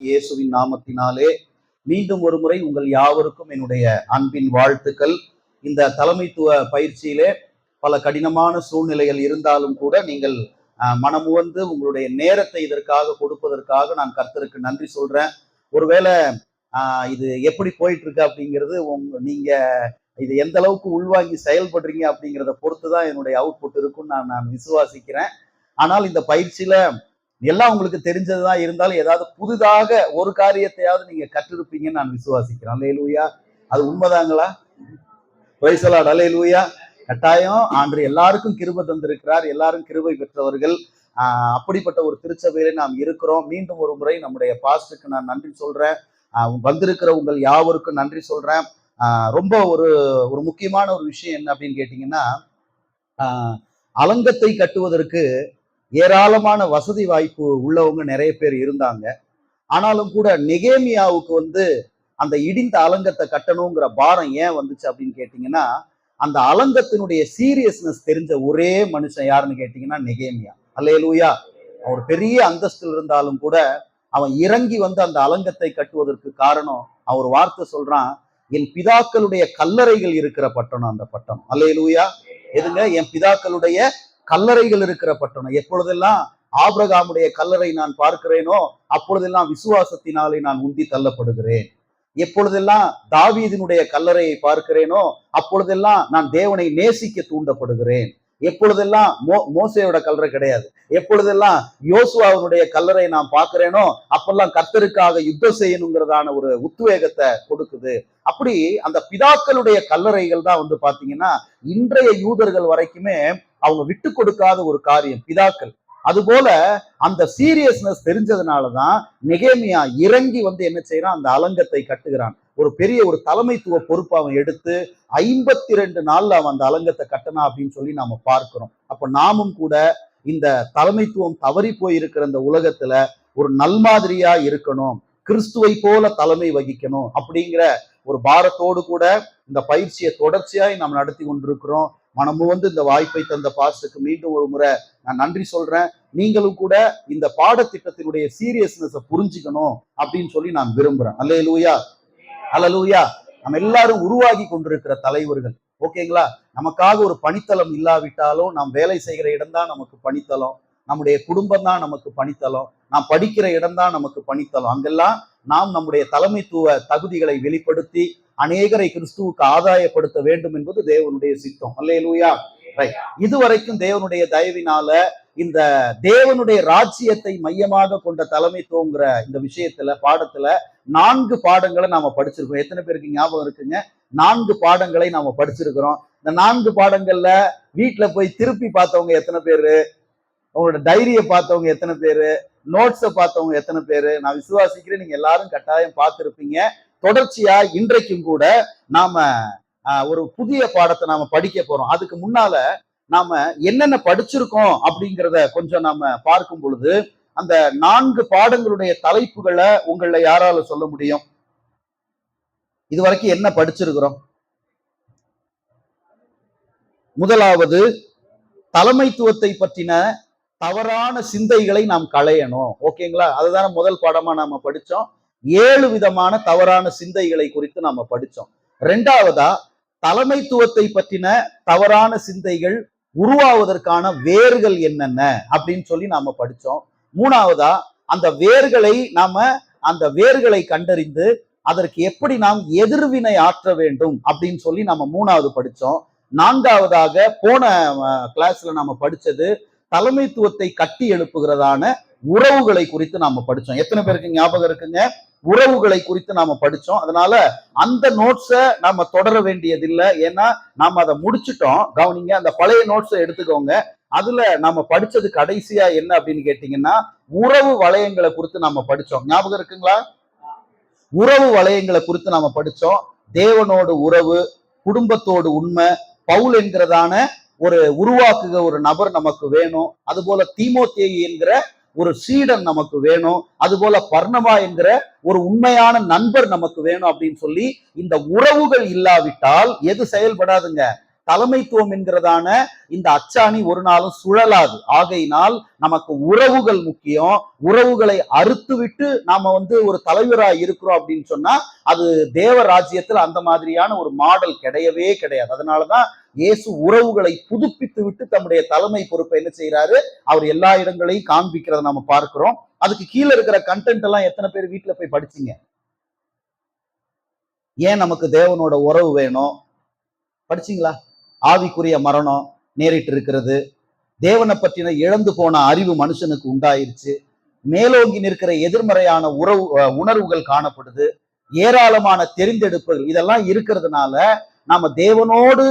இயேசுவின் நாமத்தினாலே மீண்டும் ஒரு முறை உங்கள் யாவருக்கும் என்னுடைய அன்பின் வாழ்த்துக்கள். இந்த தலைமைத்துவ பயிற்சியிலே பல கடினமான சூழ்நிலைகள் இருந்தாலும் கூட நீங்கள் மனமுவந்து உங்களுடைய நேரத்தை இதற்காக கொடுப்பதற்காக நான் கர்த்தருக்கு நன்றி சொல்றேன். ஒருவேளை இது எப்படி போயிட்டு இருக்கு அப்படிங்கிறது நீங்க இது எந்த அளவுக்கு உள்வாங்கி செயல்படுறீங்க அப்படிங்கிறத பொறுத்துதான் என்னுடைய அவுட்புட் இருக்கும்னு நான் விசுவாசிக்கிறேன். ஆனால் இந்த பயிற்சியில எல்லாம் உங்களுக்கு தெரிஞ்சதுதான் இருந்தாலும் ஏதாவது புதிதாக ஒரு காரியத்தையாவது நீங்க கற்றிருப்பீங்கன்னு நான் விசுவாசிக்கிறேன். அல்லேலூயா. அது உண்மைதாங்களா? Praise the Lord. அல்லேலூயா. கட்டாயம் ஆண்டு எல்லாருக்கும் கிருபை தந்திருக்கிறார். எல்லாரும் கிருபை பெற்றவர்கள். அப்படிப்பட்ட ஒரு திருச்சபையில நாம் இருக்கிறோம். மீண்டும் ஒரு முறை நம்முடைய பாஸ்டருக்கு நான் நன்றி சொல்றேன். வந்திருக்கிற உங்கள் யாவருக்கும் நன்றி சொல்றேன். ரொம்ப ஒரு ஒரு முக்கியமான ஒரு விஷயம் என்ன அப்படின்னு கேட்டீங்கன்னா, அலங்கத்தை கட்டுவதற்கு ஏராளமான வசதி வாய்ப்பு உள்ளவங்க நிறைய பேர் இருந்தாங்க. ஆனாலும் கூட நெகேமியாவுக்கு அந்த இடிந்த அலங்கத்தை கட்டணுங்கிற பாரம் ஏன் வந்துச்சு அப்படின்னு கேட்டீங்கன்னா, அந்த அலங்கத்தினுடைய சீரியஸ்னஸ் தெரிஞ்ச ஒரே மனுஷன் யாருன்னு கேட்டீங்கன்னா நெகேமியா. அல்லேலூயா. அவர் பெரிய அந்தஸ்தில் இருந்தாலும் கூட அவன் இறங்கி அந்த அலங்கத்தை கட்டுவதற்கு காரணம், அவர் வார்த்தை சொல்றான், என் பிதாக்களுடைய கல்லறைகள் இருக்கிற பட்டணம் அந்த பட்டணம். அல்லேலூயா. எதுங்க? என் பிதாக்களுடைய கல்லறைகள் இருக்கிற பட்டணம். எப்பொழுதெல்லாம் ஆபிரகாமுடைய கல்லறை நான் பார்க்கிறேனோ அப்பொழுதெல்லாம் விசுவாசத்தினாலே நான் உந்தி தள்ளப்படுகிறேன். எப்பொழுதெல்லாம் தாவீதினுடைய கல்லறையை பார்க்கிறேனோ அப்பொழுதெல்லாம் நான் தேவனை நேசிக்க தூண்டப்படுகிறேன். எப்பொழுதெல்லாம் மோசேயோட கல்லறை கிடையாது, எப்பொழுதெல்லாம் யோசுவாவினுடைய கல்லறை நான் பார்க்கிறேனோ அப்பெல்லாம் கர்த்தருக்காக யுத்தம் செய்யணுங்கிறதான ஒரு உத்வேகத்தை கொடுக்குது. அப்படி அந்த பிதாக்களுடைய கல்லறைகள் தான் பாத்தீங்கன்னா இன்றைய யூதர்கள் வரைக்குமே அவங்க விட்டு கொடுக்காத ஒரு காரியம் பிதாக்கள். அதுபோல அந்த சீரியஸ்னஸ் தெரிஞ்சதுனாலதான் நெகேமியா இறங்கி என்ன செய்யறான், அந்த அலங்கத்தை கட்டுகிறான். ஒரு பெரிய ஒரு தலைமைத்துவ பொறுப்பு அவன் எடுத்து 52 நாள்ல அவன் அந்த அலங்கத்தை கட்டனா அப்படின்னு சொல்லி நாம பார்க்கிறோம். அப்ப நாமும் கூட இந்த தலைமைத்துவம் தவறி போயிருக்கிற இந்த உலகத்துல ஒரு நல்மாதிரியா இருக்கணும், கிறிஸ்துவை போல தலைமை வகிக்கணும் அப்படிங்கிற ஒரு பாரத்தோடு கூட இந்த பயிற்சியை தொடர்ச்சியாய் நாம் நடத்தி கொண்டிருக்கிறோம். மனமு இந்த வாய்ப்பை தந்த பாஸ்டருக்கு மீண்டும் ஒரு முறை நான் நன்றி சொல்றேன். நீங்களும் கூட இந்த பாடத்திட்டத்தினுடைய சீரியஸ்னஸை புரிஞ்சுக்கணும் அப்படின்னு சொல்லி நான் விரும்புறேன். அல்லேலூயா. அல்லேலூயா. நம்ம எல்லாரும் உருவாகி கொண்டிருக்கிற தலைவர்கள். ஓகேங்களா? நமக்காக ஒரு பணித்தளம் இல்லாவிட்டாலும் நாம் வேலை செய்கிற இடம் தான் நமக்கு பணித்தளம், நம்முடைய குடும்பம் தான் நமக்கு பணித்தளம், நாம் படிக்கிற இடம் தான் நமக்கு பணித்தளம். அங்கெல்லாம் நாம் நம்முடைய தலைமைத்துவ தகுதிகளை வெளிப்படுத்தி அநேகரை கிறிஸ்துவுக்கு ஆதாயப்படுத்த வேண்டும் என்பது தேவனுடைய சித்தம். அல்லேலூயா. ரைட். இதுவரைக்கும் தேவனுடைய தயவினால இந்த தேவனுடைய ராஜ்யத்தை மையமாக கொண்ட தலைமைத்துவங்கிற இந்த விஷயத்துல பாடத்துல 4 பாடங்களை நாம படிச்சிருக்கோம். எத்தனை பேருக்கு ஞாபகம் இருக்குங்க? 4 பாடங்களை நாம படிச்சிருக்கிறோம். இந்த 4 பாடங்கள்ல வீட்டுல போய் திருப்பி பார்த்தவங்க எத்தனை பேரு? உங்களோட டைரியை பார்த்தவங்க எத்தனை பேரு? நோட்ஸை பார்த்தவங்க எத்தனை பேரு? நான் விசுவாசிக்கிறேன் நீங்க எல்லாரும் கட்டாயம் பார்த்திருப்பீங்க. தொடர்ச்சியா இன்றைக்கும் கூட நாம ஒரு புதிய பாடத்தை நாம படிக்க போறோம். அதுக்கு முன்னால நாம என்னென்ன படிச்சிருக்கோம் அப்படிங்கிறத கொஞ்சம் நாம பார்க்கும் பொழுது அந்த 4 பாடங்களுடைய தலைப்புகளை உங்கள யாரால சொல்ல முடியும்? இதுவரைக்கும் என்ன படிச்சிருக்கிறோம்? முதலாவது, தலைமைத்துவத்தை பற்றின தவறான சிந்தைகளை நாம் களையணும். ஓகேங்களா? அதுதான முதல் பாடமா நாம படிச்சோம். 7 விதமான தவறான சிந்தைகளை குறித்து நாம படிச்சோம். 2வதா, தலைமைத்துவத்தை பற்றின தவறான சிந்தைகள் உருவாவதற்கான வேர்கள் என்னென்ன அப்படின்னு சொல்லி நாம படிச்சோம். 3வதா, அந்த வேர்களை கண்டறிந்து அதற்கு எப்படி நாம் எதிர்வினை ஆற்ற வேண்டும் அப்படின்னு சொல்லி நாம 3வது படிச்சோம். 4வதாக போன கிளாஸ்ல நாம படிச்சது தலைமைத்துவத்தை கட்டி எழுப்புகிறதான உறவுகளை குறித்து நாம படிச்சோம். எத்தனை பேருக்கு ஞாபகம் இருக்குங்க? உறவுகளை குறித்து நாம படிச்சோம். அதனால அந்த நோட்ஸை நாம தொடர வேண்டியதில்லை, ஏன்னா நாம அதை முடிச்சுட்டோம். கவனிங்க, அந்த பழைய நோட்ஸை எடுத்துக்கோங்க. அதுல நாம படிச்சது கடைசியா என்ன அப்படின்னு கேட்டீங்கன்னா உறவு வளையங்களை குறித்து நாம படிச்சோம். ஞாபகம் இருக்குங்களா? உறவு வளையங்களை குறித்து நாம படிச்சோம். தேவனோடு உறவு, குடும்பத்தோடு உண்மை, பவுல் என்கிறதான ஒரு உருவாக்குக ஒரு நபர் நமக்கு வேணும், அதுபோல தீமோத்தேயு என்கிற ஒரு சீடன் நமக்கு வேணும், அதுபோல பர்னபா என்கிற ஒரு உண்மையான நண்பர் நமக்கு வேணும் அப்படின்னு சொல்லி இந்த உறவுகள் இல்லாவிட்டால் எது செயல்படாதுங்க? தலைமைத்துவம் என்கிறதான இந்த அச்சாணி ஒரு நாளும் சுழலாது. ஆகையினால் நமக்கு உறவுகள் முக்கியம். உறவுகளை அறுத்து விட்டு நாம ஒரு தலைவராக இருக்கிறோம் அப்படின்னு சொன்னா அது தேவ ராஜ்யத்தில் அந்த மாதிரியான ஒரு மாடல் கிடையவே கிடையாது. அதனாலதான் இயேசு உறவுகளை புதுப்பித்து விட்டு தம்முடைய தலைமை பொறுப்பை என்ன செய்யறாரு, அவர் எல்லா இடங்களையும் காண்பிக்கிறத நம்ம பார்க்கிறோம். அதுக்கு கீழே இருக்கிற கண்டென்ட் எல்லாம் எத்தனை பேர் வீட்டுல போய் படிச்சீங்க? ஏன் நமக்கு தேவனோட உறவு வேணும் படிச்சீங்களா? ஆவிக்குரிய மரணம் நேரிட்டு இருக்கிறது, தேவனை பற்றின இழந்து போன அறிவு மனுஷனுக்கு உண்டாயிருச்சு, மேலோங்கி நிற்கிற எதிர்மறையான உணர்வுகள் காணப்படுது, ஏராளமான தெரிந்தெடுப்புகள் இதெல்லாம் இருக்கிறதுனால நாம தேவனோடு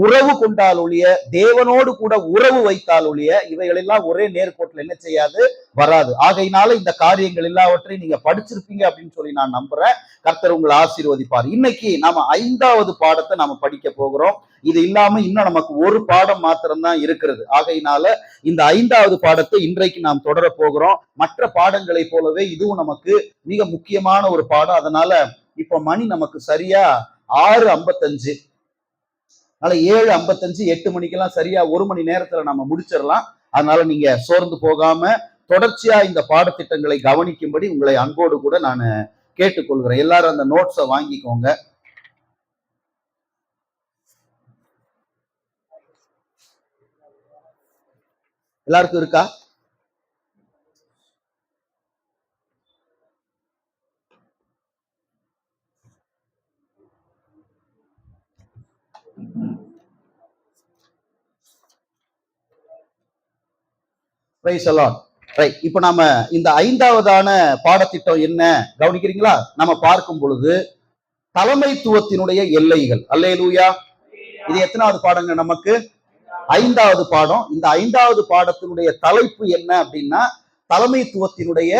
உறவு கொண்டால் ஒழிய, தேவனோடு கூட உறவு வைத்தால் ஒழிய இவைகள் எல்லாம் ஒரே நேர்கோட்டில் என்ன செய்யாது, வராது. ஆகையினால இந்த காரியங்கள் எல்லாவற்றையும் நீங்க படிச்சிருப்பீங்க அப்படின்னு சொல்லி நான் நம்புறேன். கர்த்தர் உங்களை ஆசீர்வதிப்பார். இன்னைக்கு நாம 5வது பாடத்தை நாம படிக்க போகிறோம். இது இல்லாம இன்னும் நமக்கு ஒரு பாடம் மாத்திரம்தான் இருக்கிறது. ஆகையினால இந்த 5வது பாடத்தை இன்றைக்கு நாம் தொடர போகிறோம். மற்ற பாடங்களை போலவே இதுவும் நமக்கு மிக முக்கியமான ஒரு பாடம். அதனால இப்ப மணி நமக்கு சரியா 6:55. அதனால 7:55 8 மணிக்கெல்லாம் சரியா 1 மணி நேரத்துல நம்ம முடிச்சிடலாம். அதனால நீங்க சோர்ந்து போகாம தொடர்ச்சியா இந்த பாடத்திட்டங்களை கவனிக்கும்படி உங்களை அன்போடு கூட நான் கேட்டுக்கொள்கிறேன். எல்லாரும் அந்த நோட்ஸை வாங்கிக்கோங்க. எல்லாருக்கும் இருக்கா? இப்ப நாம இந்த 5வதான பாடத்திட்டம் என்ன கவனிக்கிறீங்களா? நம்ம பார்க்கும் பொழுது தலைமைத்துவத்தினுடைய எல்லைகள். அல்லேலூயா. இது எத்தனாவது பாடங்க? நமக்கு 5வது பாடம். இந்த 5வது பாடத்தினுடைய தலைப்பு என்ன அப்படின்னா தலைமைத்துவத்தினுடைய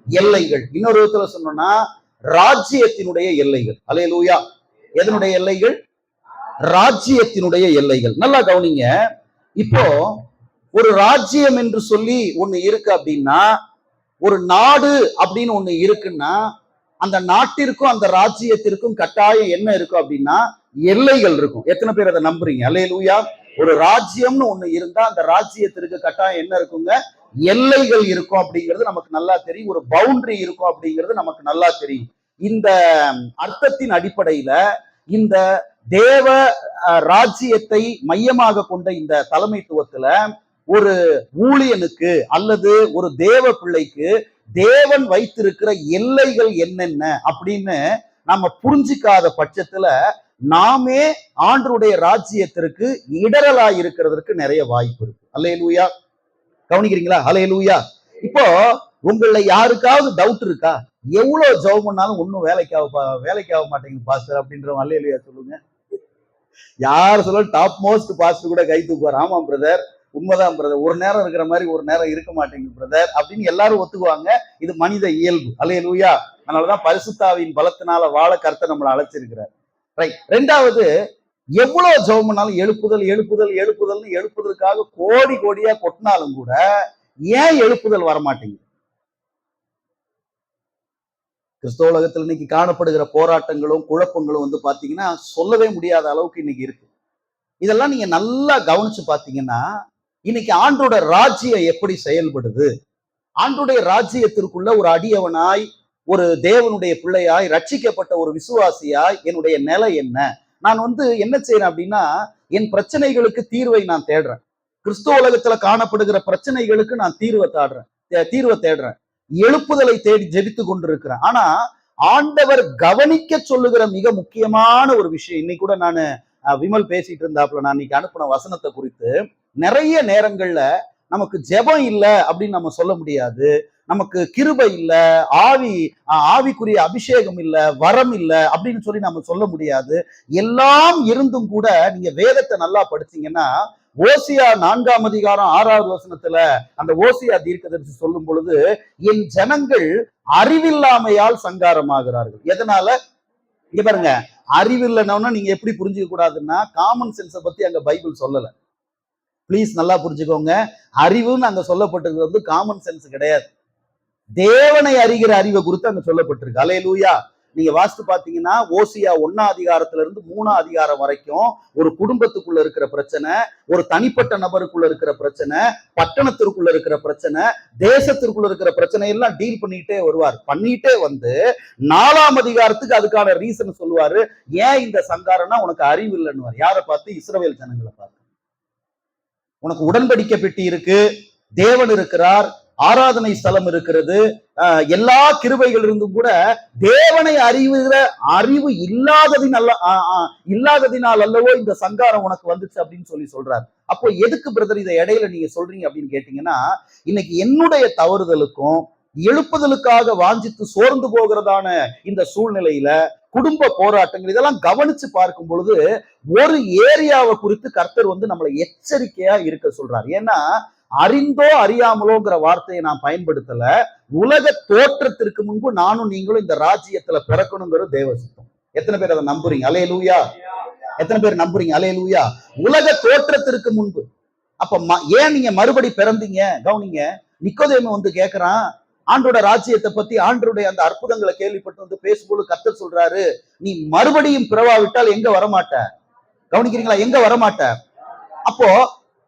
எல்லைகள். இன்னொரு விதத்துல சொன்னோம்னா ராஜ்யத்தினுடைய எல்லைகள். அல்லேலூயா. எதனுடைய எல்லைகள்? ராஜ்யத்தினுடைய எல்லைகள். நல்லா கவனிங்க. இப்போ ஒரு ராஜ்யம் என்று சொல்லி ஒண்ணு இருக்கு அப்படின்னா, ஒரு நாடு அப்படின்னு ஒண்ணு இருக்குன்னா அந்த நாட்டிற்கும் அந்த ராஜ்யத்திற்கும் கட்டாயம் என்ன இருக்கும் அப்படின்னா எல்லைகள் இருக்கும். எத்தனை பேர் அதை நம்புறீங்க? அல்லேலூயா. ஒரு ராஜ்யம்னு ஒண்ணு இருந்தா அந்த ராஜ்யத்திற்கு கட்டாயம் என்ன இருக்குங்க? எல்லைகள் இருக்கும் அப்படிங்கிறது நமக்கு நல்லா தெரியும். ஒரு பவுண்டரி இருக்கும் அப்படிங்கிறது நமக்கு நல்லா தெரியும். இந்த அர்த்தத்தின் அடிப்படையில இந்த தேவ ராஜ்யத்தை மையமாக கொண்ட இந்த தலைமைத்துவத்துல ஒரு ஊழியனுக்கு அல்லது ஒரு தேவ பிள்ளைக்கு தேவன் வைத்திருக்கிற எல்லைகள் என்னென்ன அப்படின்னு நம்ம புரிஞ்சிக்காத பட்சத்துல நாமே ஆண்டவருடைய ராஜ்யத்திற்கு இடரலா இருக்கிறதுக்கு நிறைய வாய்ப்பு இருக்கு. அல்லேலூயா. கவனிக்கிறீங்களா? அல்லேலூயா. இப்போ உங்கள யாருக்காவது டவுட் இருக்கா? எவ்வளவு ஜெபம் பண்ணாலும் ஒன்னும் வேலைக்கு ஆக மாட்டேங்குது பாஸ்டர் அப்படின்றவங்க அல்லேலூயா சொல்லுங்க. யார் சொல்ல டாப் மோஸ்ட் பாஸ்டர் கூட கை தூக்குவார். ஆமா பிரதர், உண்மைதான் பிரதர், ஒரு நேரம் இருக்கிற மாதிரி ஒரு நேரம் இருக்க மாட்டேங்குது பிரதர் அப்படின்னு எல்லாரும் ஒத்துக்குவாங்க. இது மனித இயல்பு. அல்லேலூயா. அதனாலதான் பரிசுத்தாவின் பலத்தினால வாழ கர்த்தர் நம்மளை அழைச்சிருக்கிறார். ரைட். 2வது, எவ்வளவு ஜெபம் பண்ணாலும் எழுப்புதல் எழுப்புதல் எழுப்புதல்னு எழுப்புதலுக்காக கோடி கோடியா கொட்டினாலும் கூட ஏன் எழுப்புதல் வரமாட்டேங்குது? கிறிஸ்தவ உலகத்தில் இன்னைக்கு காணப்படுகிற போராட்டங்களும் குழப்பங்களும் பாத்தீங்கன்னா சொல்லவே முடியாத அளவுக்கு இன்னைக்கு இருக்கு. இதெல்லாம் நீங்க நல்லா கவனிச்சு பாத்தீங்கன்னா இன்னைக்கு ஆண்டோட ராஜ்யம் எப்படி செயல்படுது, ஆண்டோடைய ராஜ்யத்திற்குள்ள ஒரு அடியவனாய், ஒரு தேவனுடைய பிள்ளையாய், ரட்சிக்கப்பட்ட ஒரு விசுவாசியாய் என்னுடைய நிலை என்ன? நான் என்ன செய்யறேன் அப்படின்னா என் பிரச்சனைகளுக்கு தீர்வை நான் தேடுறேன். கிறிஸ்துவ உலகத்துல காணப்படுகிற பிரச்சனைகளுக்கு நான் தீர்வை தேடுறேன். எழுப்புதலை தேடி ஜெபித்து கொண்டிருக்கிறேன். ஆனா ஆண்டவர் கவனிக்க சொல்லுகிற மிக முக்கியமான ஒரு விஷயம், இன்னைக்கு கூட நான் விமல் பேசிட்டு இருந்தாப்புல நான் இன்னைக்கு அனுப்பின வசனத்தை குறித்து, நிறைய நேரங்கள்ல நமக்கு ஜெபம் இல்லை அப்படின்னு நம்ம சொல்ல முடியாது, நமக்கு கிருபை இல்ல, ஆவிக்குரிய அபிஷேகம் இல்ல, வரம் இல்ல அப்படின்னு சொல்லி நம்ம சொல்ல முடியாது. எல்லாம் இருந்தும் கூட நீங்க வேதத்தை நல்லா படிச்சீங்கன்னா ஓசியா 4ஆம் அதிகாரம் 6வது வசனத்துல அந்த ஓசியா தீர்க்கதரிசி சொல்லும் பொழுது, என் ஜனங்கள் அறிவில்லாமையால் சங்காரமாகிறார்கள். எதனால? இங்க பாருங்க, அறிவில்லைன்னா நீங்க எப்படி புரிஞ்சுக்க கூடாதுன்னா காமன் சென்ஸை பத்தி அங்க பைபிள் சொல்லல. பிளீஸ் நல்லா புரிஞ்சுக்கோங்க. அறிவுன்னு அங்க சொல்லப்பட்டிருக்கிறது காமன் சென்ஸ் கிடையாது. தேவனை அறிகிற அறிவை குறித்து அங்க சொல்லப்பட்டிருக்கு. அல்லேலூயா. நீங்க வாசித்து பாத்தீங்கன்னா ஓசியா 1ஆம் அதிகாரத்துல இருந்து 3ஆம் அதிகாரம் வரைக்கும் ஒரு குடும்பத்துக்குள்ள இருக்கிற பிரச்சனை, ஒரு தனிப்பட்ட நபருக்குள்ள இருக்கிற பிரச்சனை, பட்டணத்திற்குள்ள இருக்கிற பிரச்சனை, தேசத்திற்குள்ள இருக்கிற பிரச்சனை எல்லாம் டீல் பண்ணிட்டே வருவார். பண்ணிட்டே வந்து 4ஆம் அதிகாரத்துக்கு அதுக்கான ரீசன் சொல்லுவாரு. ஏன் இந்த சங்காரம்னா உனக்கு அறிவு இல்லைன்னு. யாரை பார்த்து? இஸ்ரவேல் ஜனங்களை பார்த்து. உனக்கு உடன்படிக்கை பெட்டி இருக்கு, தேவன் இருக்கிறார், ஆராதனை ஸ்தலம் இருக்கிறது, எல்லா கிருபைகள் இருந்தும் கூட தேவனை அறிவு இல்லாததினால் அல்லவோ இந்த சங்காரம் உனக்கு வந்துச்சு அப்படின்னு சொல்றாரு. அப்போ எதுக்கு பிரதர் இதை இடையில நீங்க சொல்றீங்க அப்படின்னு கேட்டீங்கன்னா, இன்னைக்கு என்னுடைய தவறுதலுக்கும் எழுப்புதலுக்காக வாஞ்சித்து சோர்ந்து போகிறதான இந்த சூழ்நிலையில குடும்ப போராட்டங்கள் இதெல்லாம் கவனிச்சு பார்க்கும் பொழுது ஒரு ஏரியாவை குறித்து கர்த்தர் நம்மளை எச்சரிக்கையா இருக்க சொல்றாரு. ஏன்னா அறிந்தோ அறியாமலோங்கிற வார்த்தையை நான் பயன்படுத்தல. உலக தோற்றத்திற்கு முன்பு நானும் நீங்களும் இந்த ராஜ்யத்துல பிறக்கணுங்கிறது தேவ சித்தம். எத்தனை பேர் அதை நம்புறீங்க? அல்லேலூயா. எத்தனை பேர் நம்புறீங்க? அல்லேலூயா. உலக தோற்றத்திற்கு முன்பு. அப்ப ஏன் நீங்க மறுபடி பிறந்தீங்க? கவனிங்க. நிக்கோதேமு கேக்குறான், ஆண்டோட ராஜ்யத்தை பத்தி, ஆண்டோடைய அந்த அற்புதங்களை கேள்விப்பட்டு பேசும்போது கர்த்தர் சொல்றாரு, நீ மறுபடியும் பிறவாவிட்டால் எங்க வரமாட்ட. கவனிக்கிறீங்களா? எங்க வரமாட்ட. அப்போ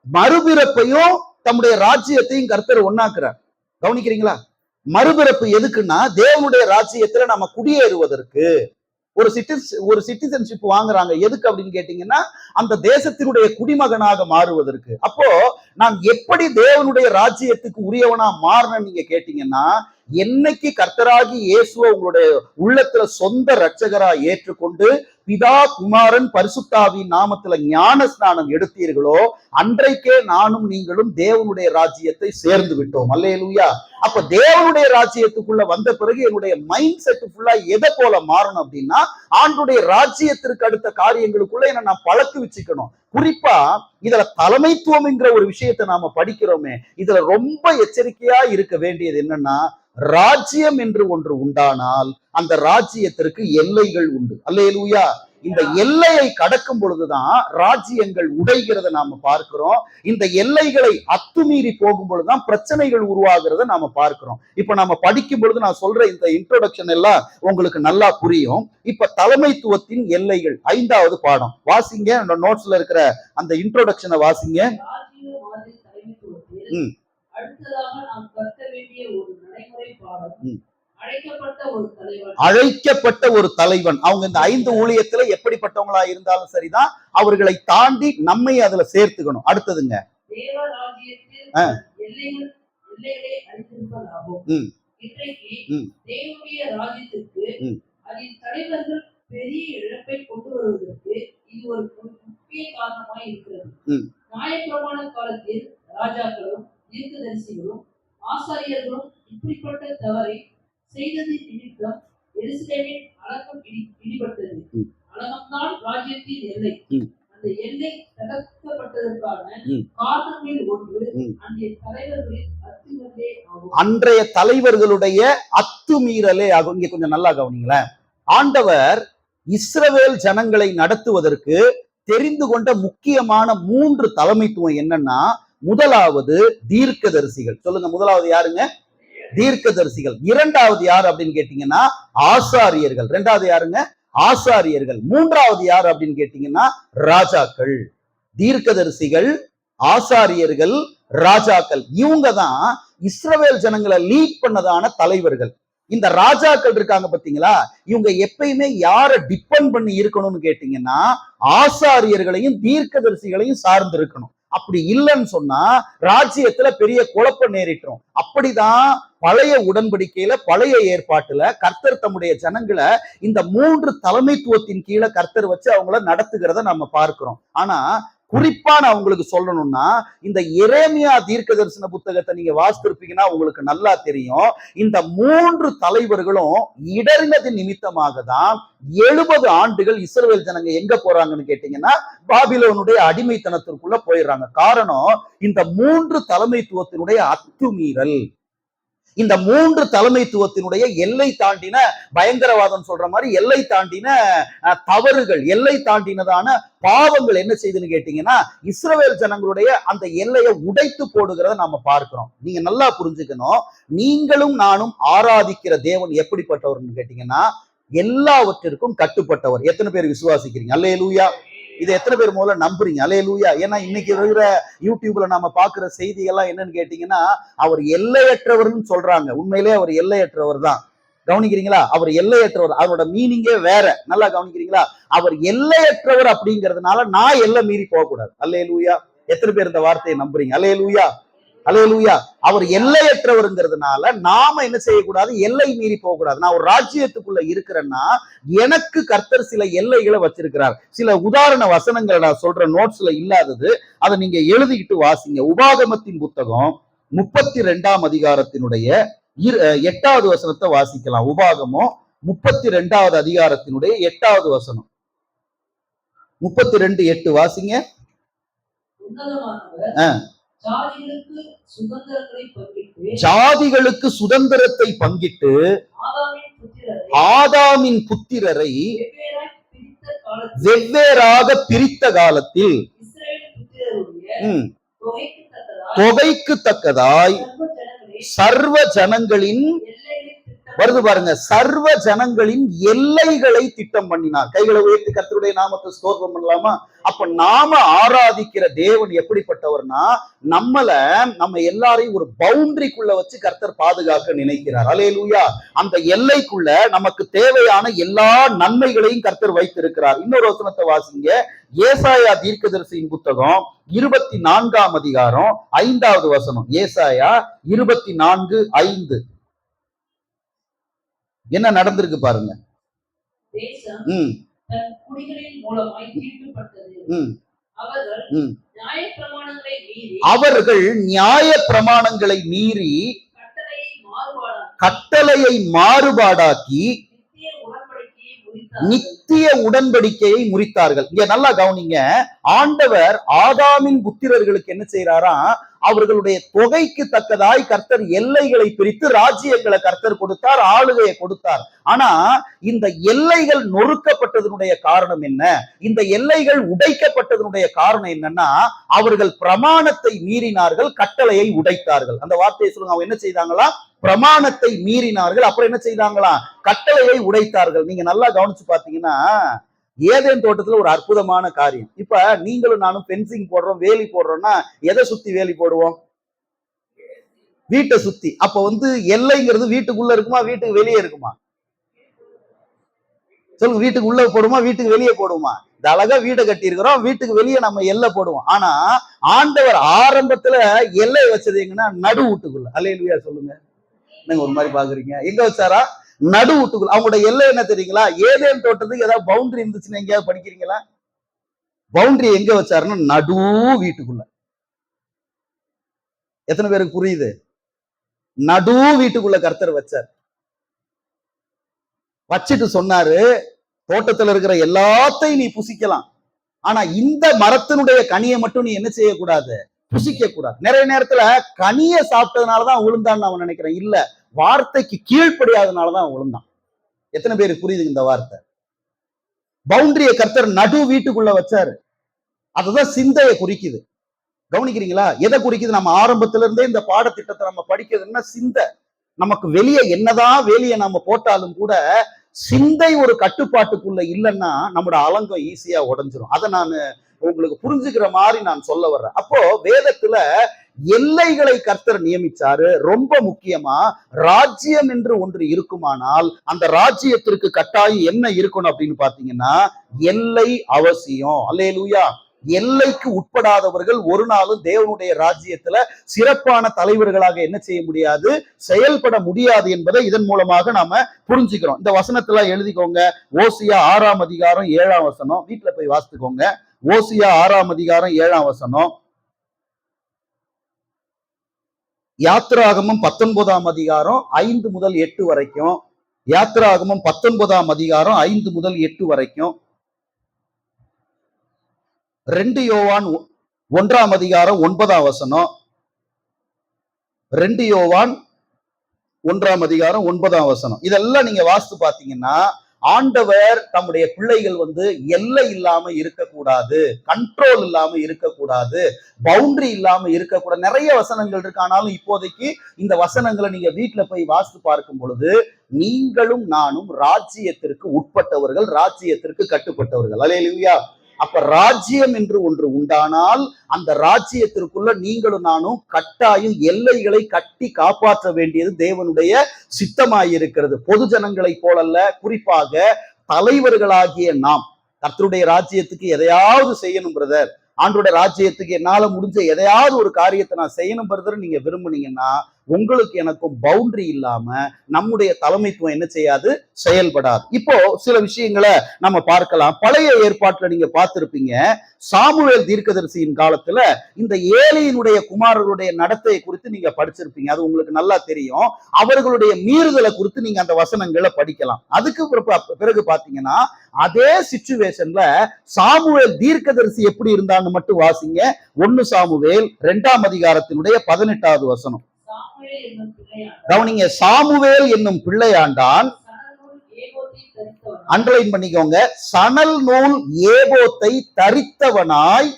மறுபிறப்பையும் தம்முடைய ராஜ்யத்தையும் கர்த்தர் ஒண்ணாக்குறார். கவனிக்கிறீங்களா? மறுபிறப்பு எதுக்குன்னா தேவனுடைய ராஜ்யத்துல நம்ம குடியேறுவதற்கு. ஒரு சிட்டிசன்ஷிப் வாங்குறாங்க. எதுக்கு அப்படின்னு கேட்டீங்கன்னா அந்த தேசத்தினுடைய குடிமகனாக மாறுவதற்கு. அப்போ நான் எப்படி தேவனுடைய ராஜ்யத்துக்கு உரியவனா மாறினேன்னு நீங்க கேட்டீங்கன்னா, என்னைக்கு கர்த்தராகி இயேசுவை உங்களுடைய உள்ளத்துல சொந்த ரட்சகரா ஏற்றுக்கொண்டு பிதா குமாரன் பரிசுத்தாவின் நாமத்துல ஞான ஸ்நானம் எடுத்தீர்களோ அன்றைக்கே நானும் நீங்களும் தேவனுடைய ராஜ்யத்தை சேர்ந்து விட்டோம். அல்லேலூயா. அப்ப தேவனுடைய ராஜ்யத்துக்குள்ள வந்த பிறகு என்னுடைய மைண்ட் செட் ஃபுல்லா எதை போல மாறணும் அப்படின்னா, ஆண்டுடைய ராஜ்யத்திற்கு அடுத்த காரியங்களுக்குள்ள என்ன நான் பழக்கு வச்சுக்கணும். குறிப்பா இதுல தலைமைத்துவம் என்கிற ஒரு விஷயத்தை நாம படிக்கிறோமே, இதுல ரொம்ப எச்சரிக்கையா இருக்க வேண்டியது என்னன்னா, ராஜ்யம் என்று ஒன்று உண்டானால் அந்த ராஜ்யத்திற்கு எல்லைகள் உண்டு. அல்லேலூயா. இந்த எல்லையை கடக்கும் பொழுதுதான் ராஜ்யங்கள் உடைகிறத நாம பார்க்கிறோம். இந்த எல்லைகளை அத்துமீறி போகும் பொழுதுதான் பிரச்சனைகள் உருவாகிறத நாம பார்க்கிறோம். இப்ப நாம படிக்கும் பொழுது நான் சொல்ற இந்த இன்ட்ரோடக்ஷன் எல்லாம் உங்களுக்கு நல்லா புரியும். இப்ப தலைமைத்துவத்தின் எல்லைகள் 5வது பாடம் வாசிங்க. நோட்ஸ்ல இருக்கிற அந்த இன்ட்ரோடக்ஷனை வாசிங்க. அடுத்ததாக நாம் கற்க வேண்டிய ஒரு நடைமுறை பாடம் அழைக்கப்பட்ட ஒரு தலைவன். அவங்க இந்த 5 ஊழியத்துல எப்படிப்பட்டவங்களா இருந்தாலும் சரிதான், அவர்களை தாண்டி நம்மை அதுல சேர்த்துக்கணும். அடுத்ததுங்க, பெரிய இழப்பை கொண்டு வருவதற்கு இது ஒரு முக்கிய காரணமாய் இருக்கிறது. நியாயப்பிரமாண காலத்தில் ராஜாக்களும் தீர்க்கதரிசிகளும் ஆசாரியர்களும் இப்படிப்பட்ட தவறை செய்தது நிமித்தம் எருசலேமின் அடக்கம் இடிபட்டது. அடக்கம்தான் ராஜ்யத்தின் எல்லை. அந்த எல்லை தகர்க்கப்பட்டதற்கான காரணங்களில் ஒன்று அன்றைய தலைவர்களுடைய அத்துமீறலே ஆகும். இங்க கொஞ்சம் நல்லா கவனிங்களேன். ஆண்டவர் இஸ்ரவேல் ஜனங்களை நடத்துவதற்கு தெரிந்து கொண்ட முக்கியமான 3 தலைமைத்துவம் என்னன்னா, முதலாவது தீர்க்கதரிசிகள். சொல்லுங்க, முதலாவது யாருங்க? தீர்க்கதரிசிகள். 2வது யார் அப்படின்னு கேட்டீங்கன்னா ஆசாரியர்கள். 2வது யாருங்க? ஆசாரியர்கள். 3வது யார் அப்படின்னு கேட்டீங்கன்னா ராஜாக்கள். தீர்க்கதரிசிகள், ஆசாரியர்கள், ராஜாக்கள். இவங்க தான் இஸ்ரவேல் ஜனங்களை லீட் பண்ணதான தலைவர்கள். இந்த ராஜாக்கள் இருக்காங்க பாத்தீங்களா, இவங்க எப்பயுமே யாரை டிபெண்ட் பண்ணி இருக்கணும்னு கேட்டீங்கன்னா ஆசாரியர்களையும் தீர்க்கதரிசிகளையும் சார்ந்து இருக்கணும். அப்படி இல்லைன்னு சொன்னா ராஜ்யத்துல பெரிய குழப்பம் நேரிட்டோம். அப்படிதான் பழைய உடன்படிக்கையில, பழைய ஏற்பாட்டுல கர்த்தர் தம்முடைய ஜனங்களை இந்த 3 தலைமைத்துவத்தின் கீழே கர்த்தர் வச்சு அவங்கள நடத்துகிறத நம்ம பார்க்கிறோம். ஆனா குறிப்பா நான் உங்களுக்கு சொல்லணும்னா, இந்த எரேமியா தீர்க்க தரிசன புத்தகத்தை நீங்க வாசித்திருப்பீங்கன்னா உங்களுக்கு நல்லா தெரியும். இந்த 3 தலைவர்களும் இடறினது நிமித்தமாக தான் 70 ஆண்டுகள் இஸ்ரவேல் ஜனங்க எங்க போறாங்கன்னு கேட்டீங்கன்னா பாபிலோனுடைய அடிமைத்தனத்திற்குள்ள போயிடுறாங்க. காரணம் இந்த 3 தலைமைத்துவத்தினுடைய அத்துமீறல். இந்த 3 தலைமைத்துவத்தினுடைய எல்லை தாண்டின பயங்கரவாதம் சொல்ற மாதிரி எல்லை தாண்டின தவறுகள், எல்லை தாண்டினதான பாவங்கள் என்ன செய்துன்னு கேட்டீங்கன்னா இஸ்ரவேல் ஜனங்களுடைய அந்த எல்லையை உடைத்து போடுகிறத நாம பார்க்கிறோம். நீங்க நல்லா புரிஞ்சுக்கணும், நீங்களும் நானும் ஆராதிக்கிற தேவன் எப்படிப்பட்டவர்னு கேட்டீங்கன்னா எல்லாவற்றிற்கும் கட்டுப்பட்டவர். எத்தனை பேர் விசுவாசிக்கிறீங்க? அல்லேலூயா. இதை எத்தனை பேர் முதல்ல நம்புறீங்க? அல்லேலூயா. ஏன்னா இன்னைக்கு இருக்கிற யூடியூப்ல நம்ம பாக்குற செய்திகள்லாம் என்னன்னு கேட்டீங்கன்னா, அவர் எல்லையற்றவர்னு சொல்றாங்க. உண்மையிலே அவர் எல்லையற்றவர் தான். கவனிக்கிறீங்களா? அவர் எல்லையற்றவர். அவரோட மீனிங்கே வேற. நல்லா கவனிக்கிறீங்களா? அவர் எல்லையற்றவர் அப்படிங்கிறதுனால நான் எல்லை மீறி போகக்கூடாது. அல்லேலூயா. எத்தனை பேர் இந்த வார்த்தையை நம்புறீங்க? அல்லேலூயா. அல்லேலூயா. அவர் எல்லையற்றவருங்கிறதுனால நாம என்ன செய்யக்கூடாது? எல்லை மீறி போகக்கூடாது. நான் ஒரு ராஜ்யத்துக்குள்ள இருக்கிறேன்னா எனக்கு கர்த்தர் சில எல்லைகளை வச்சிருக்கிறார். சில உதாரண வசனங்களை நான் சொல்றேன், நோட்ஸ்ல இல்லாதது, அதை நீங்க எழுதிக்கிட்டு வாசிங்க. உபாகமத்தின் புத்தகம் 32ஆம் அதிகாரத்தினுடைய 8வது வசனத்தை வாசிக்கலாம். உபாகமம் 32வது அதிகாரத்தினுடைய 8வது வசனம். 32:8 வாசிங்க. ஜாதிகளுக்கு சுதந்திரத்தை பங்கிட்டு ஆதாமின் புத்திரரை வெவ்வேறாக பிரித்த காலத்தில் தொகைக்கு தக்கதாய் சர்வ ஜனங்களின் வருது பாருங்க, சர்வ ஜனங்களின் எல்லைகளை திட்டம் பண்ணினார். கைகளை உயர்த்தி கர்த்தருடைய நாமத்தை ஸ்தோத்திரம் பண்ணலாமா? அப்ப நாம ஆராதிக்கிற தேவன் எப்படிப்பட்டவர்னா, நம்ம எல்லாரையும் ஒரு பவுண்டரிக்குள்ள வச்சு கர்த்தர் பாதுகாக்க நினைக்கிறார். அல்லேலூயா. அந்த எல்லைக்குள்ள நமக்கு தேவையான எல்லா நன்மைகளையும் கர்த்தர் வைத்திருக்கிறார். இன்னொரு வசனத்தை வாசிங்க. ஏசாயா தீர்க்கதரிசியின் புத்தகம் 24ஆம் அதிகாரம் 5வது வசனம். ஏசாயா 24:5. என்ன நடந்திருக்கு பாருங்க. அவர்கள் நியாய பிரமாணங்களை மீறி கட்டளையை மாறுபாடாக்கி நித்திய உடன்படிக்கையை முறித்தார்கள். இங்க நல்லா கவனிங்க. ஆண்டவர் ஆதாமின் புத்திரர்களுக்கு என்ன செய்யறாரா? அவர்களுடைய தொகைக்கு தக்கதாய் கர்த்தர் எல்லைகளை பிரித்து ராஜ்யங்களை கர்த்தர் கொடுத்தார், ஆளுகையை கொடுத்தார். ஆனா இந்த எல்லைகள் நொறுக்கப்பட்டதனுடைய காரணம் என்ன? இந்த எல்லைகள் உடைக்கப்பட்டதனுடைய காரணம் என்னன்னா, அவர்கள் பிரமாணத்தை மீறினார்கள், கட்டளையை உடைத்தார்கள். அந்த வார்த்தையை சொல்லுங்க. அவங்க என்ன செய்தாங்களா? பிரமாணத்தை மீறினார்கள், அப்புறம் என்ன செய்தாங்களா? கட்டளையை உடைத்தார்கள். நீங்க நல்லா கவனிச்சு பாத்தீங்கன்னா, ஏதேன் தோட்டத்துல ஒரு அற்புதமான காரியம். இப்ப நீங்களும் நானும் பென்சிங் போடுறோம், வேலி போடுறோம்னா எதை சுத்தி வேலி போடுவோம்? வீட்டை சுத்தி. அப்ப எல்லைங்கிறது வீட்டுக்குள்ள இருக்குமா, வீட்டுக்கு வெளியே இருக்குமா? சொல்லுங்க. வீட்டுக்கு உள்ள போடுமா, வீட்டுக்கு வெளியே போடுமா? இந்த அழகா வீட்டை கட்டி இருக்கிறோம், வீட்டுக்கு வெளியே நம்ம எல்லை போடுவோம். ஆனா ஆண்டவர் ஆரம்பத்துல எல்லை வச்சது எங்கன்னா நடு வீட்டுக்குள்ள. அல்லேலூயா சொல்லுங்க. நீங்க ஒரு மாதிரி பாக்குறீங்க. எங்க வச்சாரா? நடு வீட்டுக்குள்ள. அவங்களோட எல்லை என்ன தெரியுங்களா? ஏதேன் தோட்டத்துக்கு ஏதாவது பவுண்டரி இருந்துச்சுன்னு எங்கேயாவது படிக்கிறீங்களா? பவுண்டரி எங்க வச்சாருன்னா நடு வீட்டுக்குள்ள. எத்தனை பேருக்கு புரியுது? நடு வீட்டுக்குள்ள கர்த்தர் வச்சார். வச்சுட்டு சொன்னாரு, தோட்டத்துல இருக்கிற எல்லாத்தையும் நீ புசிக்கலாம், ஆனா இந்த மரத்தினுடைய கனியை மட்டும் நீ என்ன செய்யக்கூடாது? புசிக்க கூடாது. நிறைய நேரத்துல கனியை சாப்பிட்டதுனாலதான் விழுந்தான்னு அவன் நினைக்கிறேன். இல்ல, வார்த்தைக்கு கீழ்ப்படியாதனாலதான் அவன் விழுந்தான். எத்தனை பேருக்கு புரியுது இந்த வார்த்தை? பவுண்டரியை கர்த்தர் நடு வீட்டுக்குள்ள வச்சாரு. அதுதான் சிந்தையை குறிக்குது. கவனிக்கிறீங்களா? எதை குறிக்குது? நம்ம ஆரம்பத்துல இருந்தே இந்த பாடத்திட்டத்தை நம்ம படிக்கிறதுன்னா சிந்தை. நமக்கு வெளியே என்னதான் வேலையை நம்ம போட்டாலும் கூட சிந்தை ஒரு கட்டுப்பாட்டுக்குள்ள இல்லைன்னா நம்மளோட அலங்கம் ஈஸியா உடைஞ்சிரும். அதை நான் உங்களுக்கு புரிஞ்சுக்கிற மாதிரி நான் சொல்ல வர்றேன். அப்போ வேதத்துல எல்லைகளை கர்த்தர் நியமிச்சாரு. ரொம்ப முக்கியமா, ராஜ்யம் என்று ஒன்று இருக்குமானால் அந்த ராஜ்யத்திற்கு கட்டாயம் என்ன இருக்கணும் அப்படின்னு பாத்தீங்கன்னா, எல்லை அவசியம். அல்லேலூயா. எல்லைக்கு உட்படாதவர்கள் ஒரு நாளும் தேவனுடைய ராஜ்யத்துல சிறப்பான தலைவர்களாக என்ன செய்ய முடியாது? செயல்பட முடியாது என்பதை இதன் மூலமாக நாம புரிஞ்சுக்கிறோம். இந்த வசனத்துல எழுதிக்கோங்க. ஓசியா 6ஆம் அதிகாரம் 7ஆம் வசனம். வீட்டுல போய் வாசித்துக்கோங்க. ஓசியா 6ஆம் அதிகாரம் 7ஆம் வசனம். யாத்திராகமம் 19ஆம் அதிகாரம் 5 முதல் 8 வரைக்கும். யாத்திராகமம் 19ஆம் அதிகாரம் 5 முதல் 8 வரைக்கும். 2 யோவான் 1ஆம் அதிகாரம் 9ஆம் வசனம். 2 யோவான் 1ஆம் அதிகாரம் 9ஆம் வசனம். இதெல்லாம் நீங்க வாசித்து பாத்தீங்கன்னா, ஆண்டவர் தம்முடைய பிள்ளைகள் எல்லை இல்லாம இருக்கக்கூடாது, கண்ட்ரோல் இல்லாம இருக்கக்கூடாது, பவுண்டரி இல்லாம இருக்கக்கூடாது. நிறைய வசனங்கள் இருக்கு. ஆனாலும் இப்போதைக்கு இந்த வசனங்களை நீங்க வீட்டுல போய் வாசித்து பார்க்கும் பொழுது, நீங்களும் நானும் ராஜ்யத்திற்கு உட்பட்டவர்கள், ராஜ்யத்திற்கு கட்டுப்பட்டவர்கள். அல்லேலூயா. அப்ப ராஜ்யம் என்று ஒன்று உண்டானால் அந்த ராஜ்யத்திற்குள்ள நீங்களும் நானும் கட்டாயம் எல்லைகளை கட்டி காப்பாற்ற வேண்டியது தேவனுடைய சித்தமாயிருக்கிறது. பொது ஜனங்களை போலல்ல, குறிப்பாக தலைவர்களாகிய நாம் கர்த்தருடைய ராஜ்யத்துக்கு எதையாவது செய்யணும் பிரதர், ஆண்டோட ராஜ்யத்துக்கு என்னால முடிஞ்ச எதையாவது ஒரு காரியத்தை நான் செய்யணும் பிரதர் நீங்க விரும்புனீங்கன்னா, உங்களுக்கு எனக்கும் பவுண்டரி இல்லாம நம்முடைய தலைமைத்துவம் என்ன செய்யாது, செயல்படாது. இப்போ சில விஷயங்களை நம்ம பார்க்கலாம். பழைய ஏற்பாட்டுல நீங்க பார்த்திருப்பீங்க, சாமுவேல் தீர்க்கதரிசியின் காலத்துல இந்த ஏலியினுடைய குமாரர்களுடைய நடத்தையை குறித்து நீங்க படிச்சிருப்பீங்க. அது உங்களுக்கு நல்லா தெரியும். அவர்களுடைய மீறுதலை குறித்து நீங்க அந்த வசனங்களை படிக்கலாம். அதுக்கு பிறகு பாத்தீங்கன்னா, அதே சிச்சுவேஷன்ல சாமுவேல் தீர்க்கதரிசி எப்படி இருந்தான்னு மட்டும் வாசிங்க. 1 சாமுவேல் 2ஆம் அதிகாரத்தினுடைய 18வது வசனம் கவனிங்க. சாமுவேல் என்னும் பிள்ளையாண்டான், அண்டர்லைன் பண்ணிக்கோங்க, சணல் நூல் ஏபோத்தை தரித்தவனாய்,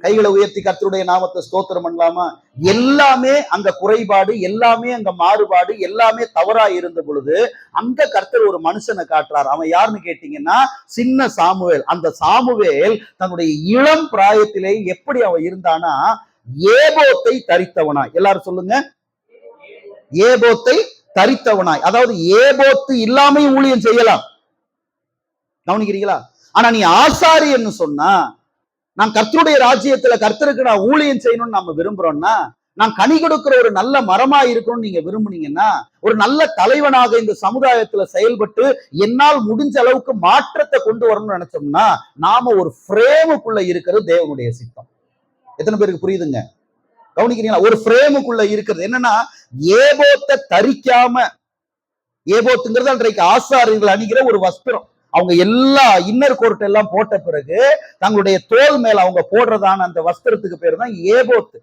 கைகளை உயர்த்தி கர்த்தருடைய நாமத்தை ஸ்தோத்திரம் பண்ணலாமா? எல்லாமே அங்க குறைபாடு, எல்லாமே அங்க மாறுபாடு, எல்லாமே தவறா இருந்த பொழுது அங்க கர்த்தர் ஒரு மனுஷனை காட்டுறார். அவன் யாருன்னு கேட்டீங்கன்னா, சின்ன சாமுவேல். அந்த சாமுவேல் தன்னுடைய இளம் பிராயத்திலே எப்படி அவன் இருந்தானா, ஏபோத்தை தரித்தவனாய். எல்லாரும் சொல்லுங்க, ஏபோத்தை தரித்தவனாய். அதாவது ஏபோத்து இல்லாமையும் ஊழியம் செய்யலாம். கவனிக்கிறீங்களா? ஆனா நீ ஆசாரியன்னு சொன்னா, நான் கர்த்தருடைய ராஜ்யத்துல கர்த்தருக்கு நான் ஊழியம் செய்யணும்னு நம்ம விரும்புறோம்னா, நான் கனி கொடுக்கிற ஒரு நல்ல மரமா இருக்கணும்னு நீங்க விரும்புனீங்கன்னா, ஒரு நல்ல தலைவனாக இந்த சமுதாயத்துல செயல்பட்டு என்னால் முடிஞ்ச அளவுக்கு மாற்றத்தை கொண்டு வரணும்னு நினைச்சோம்னா, நாம ஒரு ஃப்ரேமுக்குள்ள இருக்கிறது தேவனுடைய சித்தம். எத்தனை பேருக்கு புரியுதுங்க? கவனிக்கிறீங்களா? ஒரு ஃப்ரேமுக்குள்ள இருக்கிறது என்னன்னா, ஏபோத்தை தரிக்காம, ஏபோத்துங்கிறது அன்றைக்கு ஆசாரியர்கள் அணிகிற ஒரு வஸ்திரம். அவங்க எல்லா இன்னர் கோர்ட் எல்லாம் போட்ட பிறகு தங்களுடைய தோல் மேல அவங்க போடுறதான அந்த வஸ்திரத்துக்கு பேர் தான் ஏபோத்து.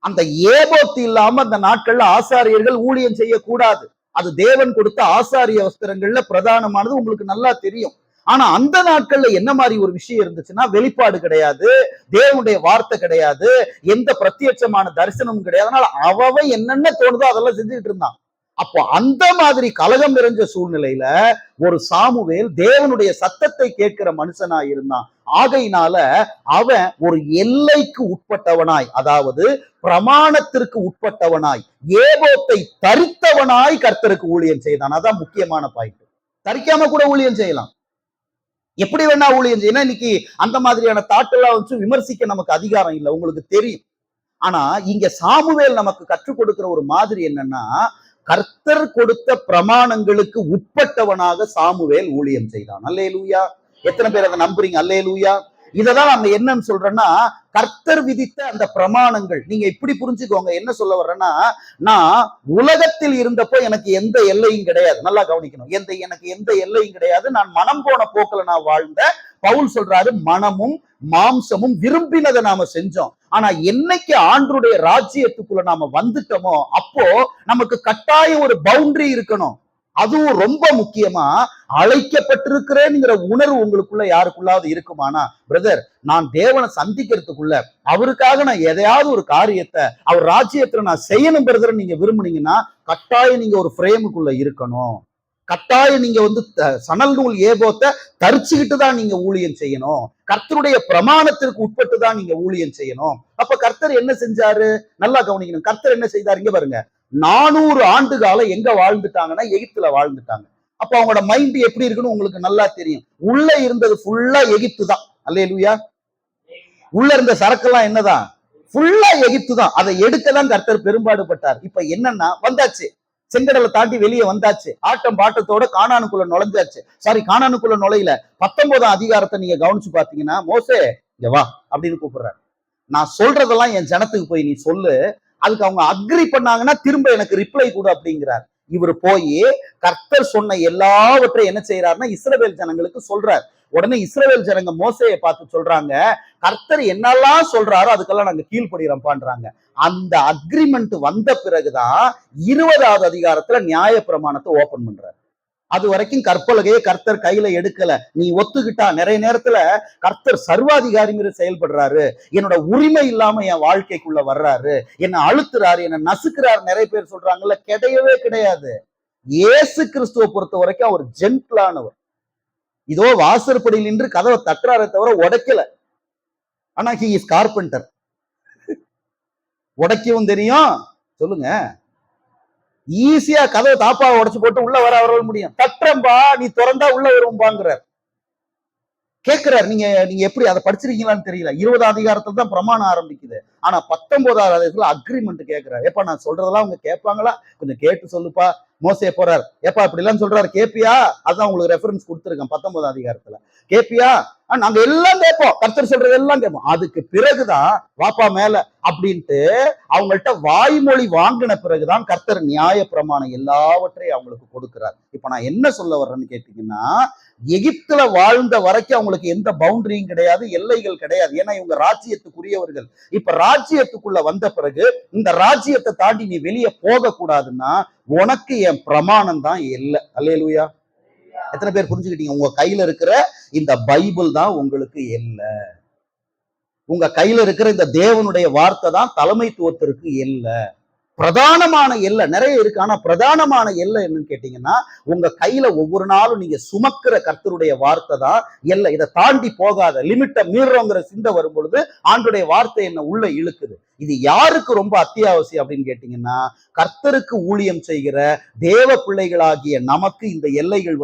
அந்த ஏபோத்து இல்லாம அந்த நாட்கள்ல ஆசாரியர்கள் ஊழியம் செய்யக்கூடாது. அது தேவன் கொடுத்த ஆசாரிய வஸ்திரங்கள்ல பிரதானமானது, உங்களுக்கு நல்லா தெரியும். ஆனா அந்த நாட்கள்ல என்ன மாதிரி ஒரு விஷயம் இருந்துச்சுன்னா, வெளிப்பாடு கிடையாது, தேவனுடைய வார்த்தை கிடையாது, எந்த பிரத்யட்சமான தரிசனமும் கிடையாது. அதனால அவன் என்னென்ன தோணுதோ அதெல்லாம் செஞ்சுக்கிட்டு இருந்தான். அப்போ அந்த மாதிரி கலகம் நிறைஞ்ச சூழ்நிலையில ஒரு சாமுவேல் தேவனுடைய சத்தத்தை கேட்கிற மனுஷனா இருந்தான். ஆகையினால அவன் ஒரு எல்லைக்கு உட்பட்டவனாய், அதாவது பிரமாணத்திற்கு உட்பட்டவனாய், ஏபோத்தை தரித்தவனாய் கர்த்தருக்கு ஊழியம் செய்தான். அதான் முக்கியமான பாயிண்ட். தரிக்காம கூட ஊழியம் செய்யலாம், எப்படி வேணா ஊழியம் செய்யணும். இன்னைக்கு அந்த மாதிரியான தாட்டெல்லாம் வச்சு விமர்சிக்க நமக்கு அதிகாரம் இல்லை, உங்களுக்கு தெரியும். ஆனா இங்க சாமுவேல் நமக்கு கற்றுக் கொடுக்கிற ஒரு மாதிரி என்னன்னா, கர்த்தர் கொடுத்த பிரமாணங்களுக்கு உட்பட்டவனாக சாமுவேல் ஊழியம் செய்தான். அல்லேலூயா. எத்தனை பேர் அதை நம்புறீங்க? அல்லேலூயா. இததான் நம்ம என்னன்னு சொல்றேன்னா, கர்த்தர் விதித்த அந்த பிரமாணங்கள். நீங்க இப்படி புரிஞ்சுக்கோங்க. என்ன சொல்ல வர்றேன்னா, நான் உலகத்தில் இருந்தப்போ எனக்கு எந்த எல்லையும் கிடையாது. நல்லா கவனிக்கணும். எனக்கு எந்த எல்லையும் கிடையாது. நான் மனம் போன போக்குல நான் வாழ்ந்த. பவுல் சொல்றாரு, மனமும் மாம்சமும் விரும்பினதை நாம செஞ்சோம். ஆனா என்னைக்கு ஆண்டருடைய ராஜ்யத்துக்குள்ள நாம வந்துட்டோமோ, அப்போ நமக்கு கட்டாயம் ஒரு பவுண்டரி இருக்கணும். அதுவும் ரொம்ப முக்கியமா, அழைக்கப்பட்டிருக்கிறேன்ங்கிற உணர்வு உங்களுக்குள்ள யாருக்குள்ளாவது இருக்குமானா, பிரதர் நான் தேவனை சந்திக்கிறதுக்குள்ள அவருக்காக நான் எதையாவது ஒரு காரியத்தை அவர் ராஜ்யத்துல நான் செய்யணும் பிரதர் நீங்க விரும்புனீங்கன்னா, கட்டாயம் நீங்க ஒரு ஃப்ரேமுக்குள்ள இருக்கணும். கட்டாயம் நீங்க சணல் நூல் ஏபோத்தை தரிச்சுக்கிட்டு தான் நீங்க ஊழியம் செய்யணும். கர்த்தருடைய பிரமாணத்திற்கு உட்பட்டு தான் நீங்க ஊழியம் செய்யணும். அப்ப கர்த்தர் என்ன செஞ்சாரு? நல்லா கவனிக்கணும். கர்த்தர் என்ன செய்தார்? இங்க பாருங்க, 400 ஆண்டு காலம் எங்க வாழ்ந்துட்டாங்கன்னா, எகிப்துல வாழ்ந்துட்டாங்க. அப்ப அவங்களோட மைண்ட் எப்படி இருக்குன்னு உங்களுக்கு நல்லா தெரியும். உள்ள இருந்தது ஃபுல்லா எகிப்து தான். அல்லேலூயா. உள்ள இருந்த சரக்கெல்லாம் என்னதான்? ஃபுல்லா எகிப்து தான். அதை எடுக்கதான் கர்த்தர் பெரும்பாடுபட்டார். இப்ப என்னன்னா, வந்தாச்சு, செங்கடலை தாண்டி வெளியே வந்தாச்சு, ஆட்டம் பாட்டத்தோட கானானுக்குள்ள நுழைஞ்சாச்சு. கானானுக்குள்ள நுழையில 19ஆம் அதிகாரத்தை நீங்க கவனிச்சு பாத்தீங்கன்னா, மோசே இங்க வா அப்படின்னு கூப்பிடுறாரு. நான் சொல்றதெல்லாம் என் ஜனத்துக்கு போய் நீ சொல்லு, அதுக்கு அவங்க அக்ரி பண்ணாங்கன்னா திரும்ப எனக்கு ரிப்ளை கொடு அப்படிங்கிறார். இவர் போய் கர்த்தர் சொன்ன எல்லாவற்றையும் என்ன செய்யறாருன்னா இஸ்ரவேல் ஜனங்களுக்கு சொல்றார். உடனே இஸ்ரவேல் ஜனங்க மோசேயை பார்த்து சொல்றாங்க, கர்த்தர் என்னெல்லாம் சொல்றாரோ அதுக்கெல்லாம் நாங்க கீழ்ப்படுகிறோம்பான்றாங்க. அந்த அக்ரிமெண்ட் வந்த பிறகுதான் 20வது அதிகாரத்துல நியாயப்பிரமாணத்தை ஓபன் பண்றாரு. அது வரைக்கும் கற்பலகையை கர்த்தர் கையில எடுக்கல. நீ ஒத்துக்கிட்டா நிறைய நேரத்துல கர்த்தர் சர்வாதிகாரி மீது செயல்படுறாரு, என்னோட உரிமை இல்லாம என் வாழ்க்கைக்குள்ள வர்றாரு, என்னை அழுத்துறாரு, என்னை நசுக்கிறாரு நிறைய பேர் சொல்றாங்கல்ல. கிடையவே கிடையாது. இயேசு கிறிஸ்துவை பொறுத்த வரைக்கும் அவர் ஜென்டிலானவர். இதோ வாசற்படியில் நின்று கதவை தட்டுறாரே தவிர உடைக்கல. ஆனா ஹி இஸ் கார்பெண்டர். உடைக்கவும் தெரியும். சொல்லுங்க, ஈஸியா கதவை தாப்பாவை உடைச்சு போட்டு உள்ள வர முடியும். தட்டுறம்பா, நீ திறந்தா உள்ள வரும்பாங்கிறார். கேட்கிறார், நீங்க எப்படி அதை படிச்சிருக்கீங்களான்னு தெரியல. 20வது அதிகாரத்துல தான் பிரமாணம் ஆரம்பிக்குது. ஆனா 19வது அதிகாரத்துல அக்ரிமெண்ட் கேட்கிறார். ஏப்பா நான் சொல்றதெல்லாம் அவங்க கேட்பாங்களா, கொஞ்சம் கேட்டு சொல்லுப்பா. மோசே போறார், ஏப்பா இப்படி எல்லாம் சொல்றாரு, கேப்பியா? அதான் உங்களுக்கு ரெஃபரன்ஸ் கொடுத்துருக்கேன் 19வது அதிகாரத்துல. கேப்பியா? நாங்க எல்லாம் கேட்போம், கர்த்தர் சொல்றது எல்லாம் கேட்போம். அதுக்கு பிறகுதான் வாப்பா மேல அப்படின்ட்டு அவங்கள்ட்ட வாய்மொழி வாங்கின பிறகுதான் கர்த்தர் நியாய பிரமாணம் எல்லாவற்றையும் அவங்களுக்கு கொடுக்கிறார். இப்ப நான் என்ன சொல்ல வர்றேன்னு கேட்டீங்கன்னா, எகிப்துல வாழ்ந்த வரைக்கும் அவங்களுக்கு எந்த பவுண்டரியும் கிடையாது, எல்லைகள் கிடையாது. ஏன்னா இவங்க ராஜ்யத்துக்குரியவர்கள். இப்ப ராஜ்யத்துக்குள்ள வந்த பிறகு இந்த ராஜ்யத்தை தாண்டி நீ வெளியே போக கூடாதுன்னா உனக்கு என் பிரமாணம் தான் எல்லை. அல்லேலூயா. எத்தனை பேர் புரிஞ்சுக்கிட்டீங்க? உங்க கையில இருக்கிற இந்த பைபிள் தான் உங்களுக்கு எல்லை. உங்க கையில இருக்கிற இந்த தேவனுடைய வார்த்தை தான் தலைமைத்துவத்திற்கு எல்லை. பிரதானமான எல்லை நிறைய இருக்கு. ஆனா பிரதானமான எல்லை என்னன்னு கேட்டீங்கன்னா, உங்க கையில ஒவ்வொரு நாளும் நீங்க சுமக்கிற கர்த்தருடைய வார்த்தை தான் எல்லை. இதை தாண்டி போகாத, லிமிட்டை மீறுறோங்கிற சிந்தை வரும் பொழுது ஆண்டுடைய வார்த்தை என்ன உள்ள இழுக்குது. இது யாருக்கு ரொம்ப அத்தியாவசியம் அப்படின்னு கேட்டீங்கன்னா, கர்த்தருக்கு ஊழியம் செய்கிற தேவ பிள்ளைகளாகிய நமக்கு இந்த எல்லைகள்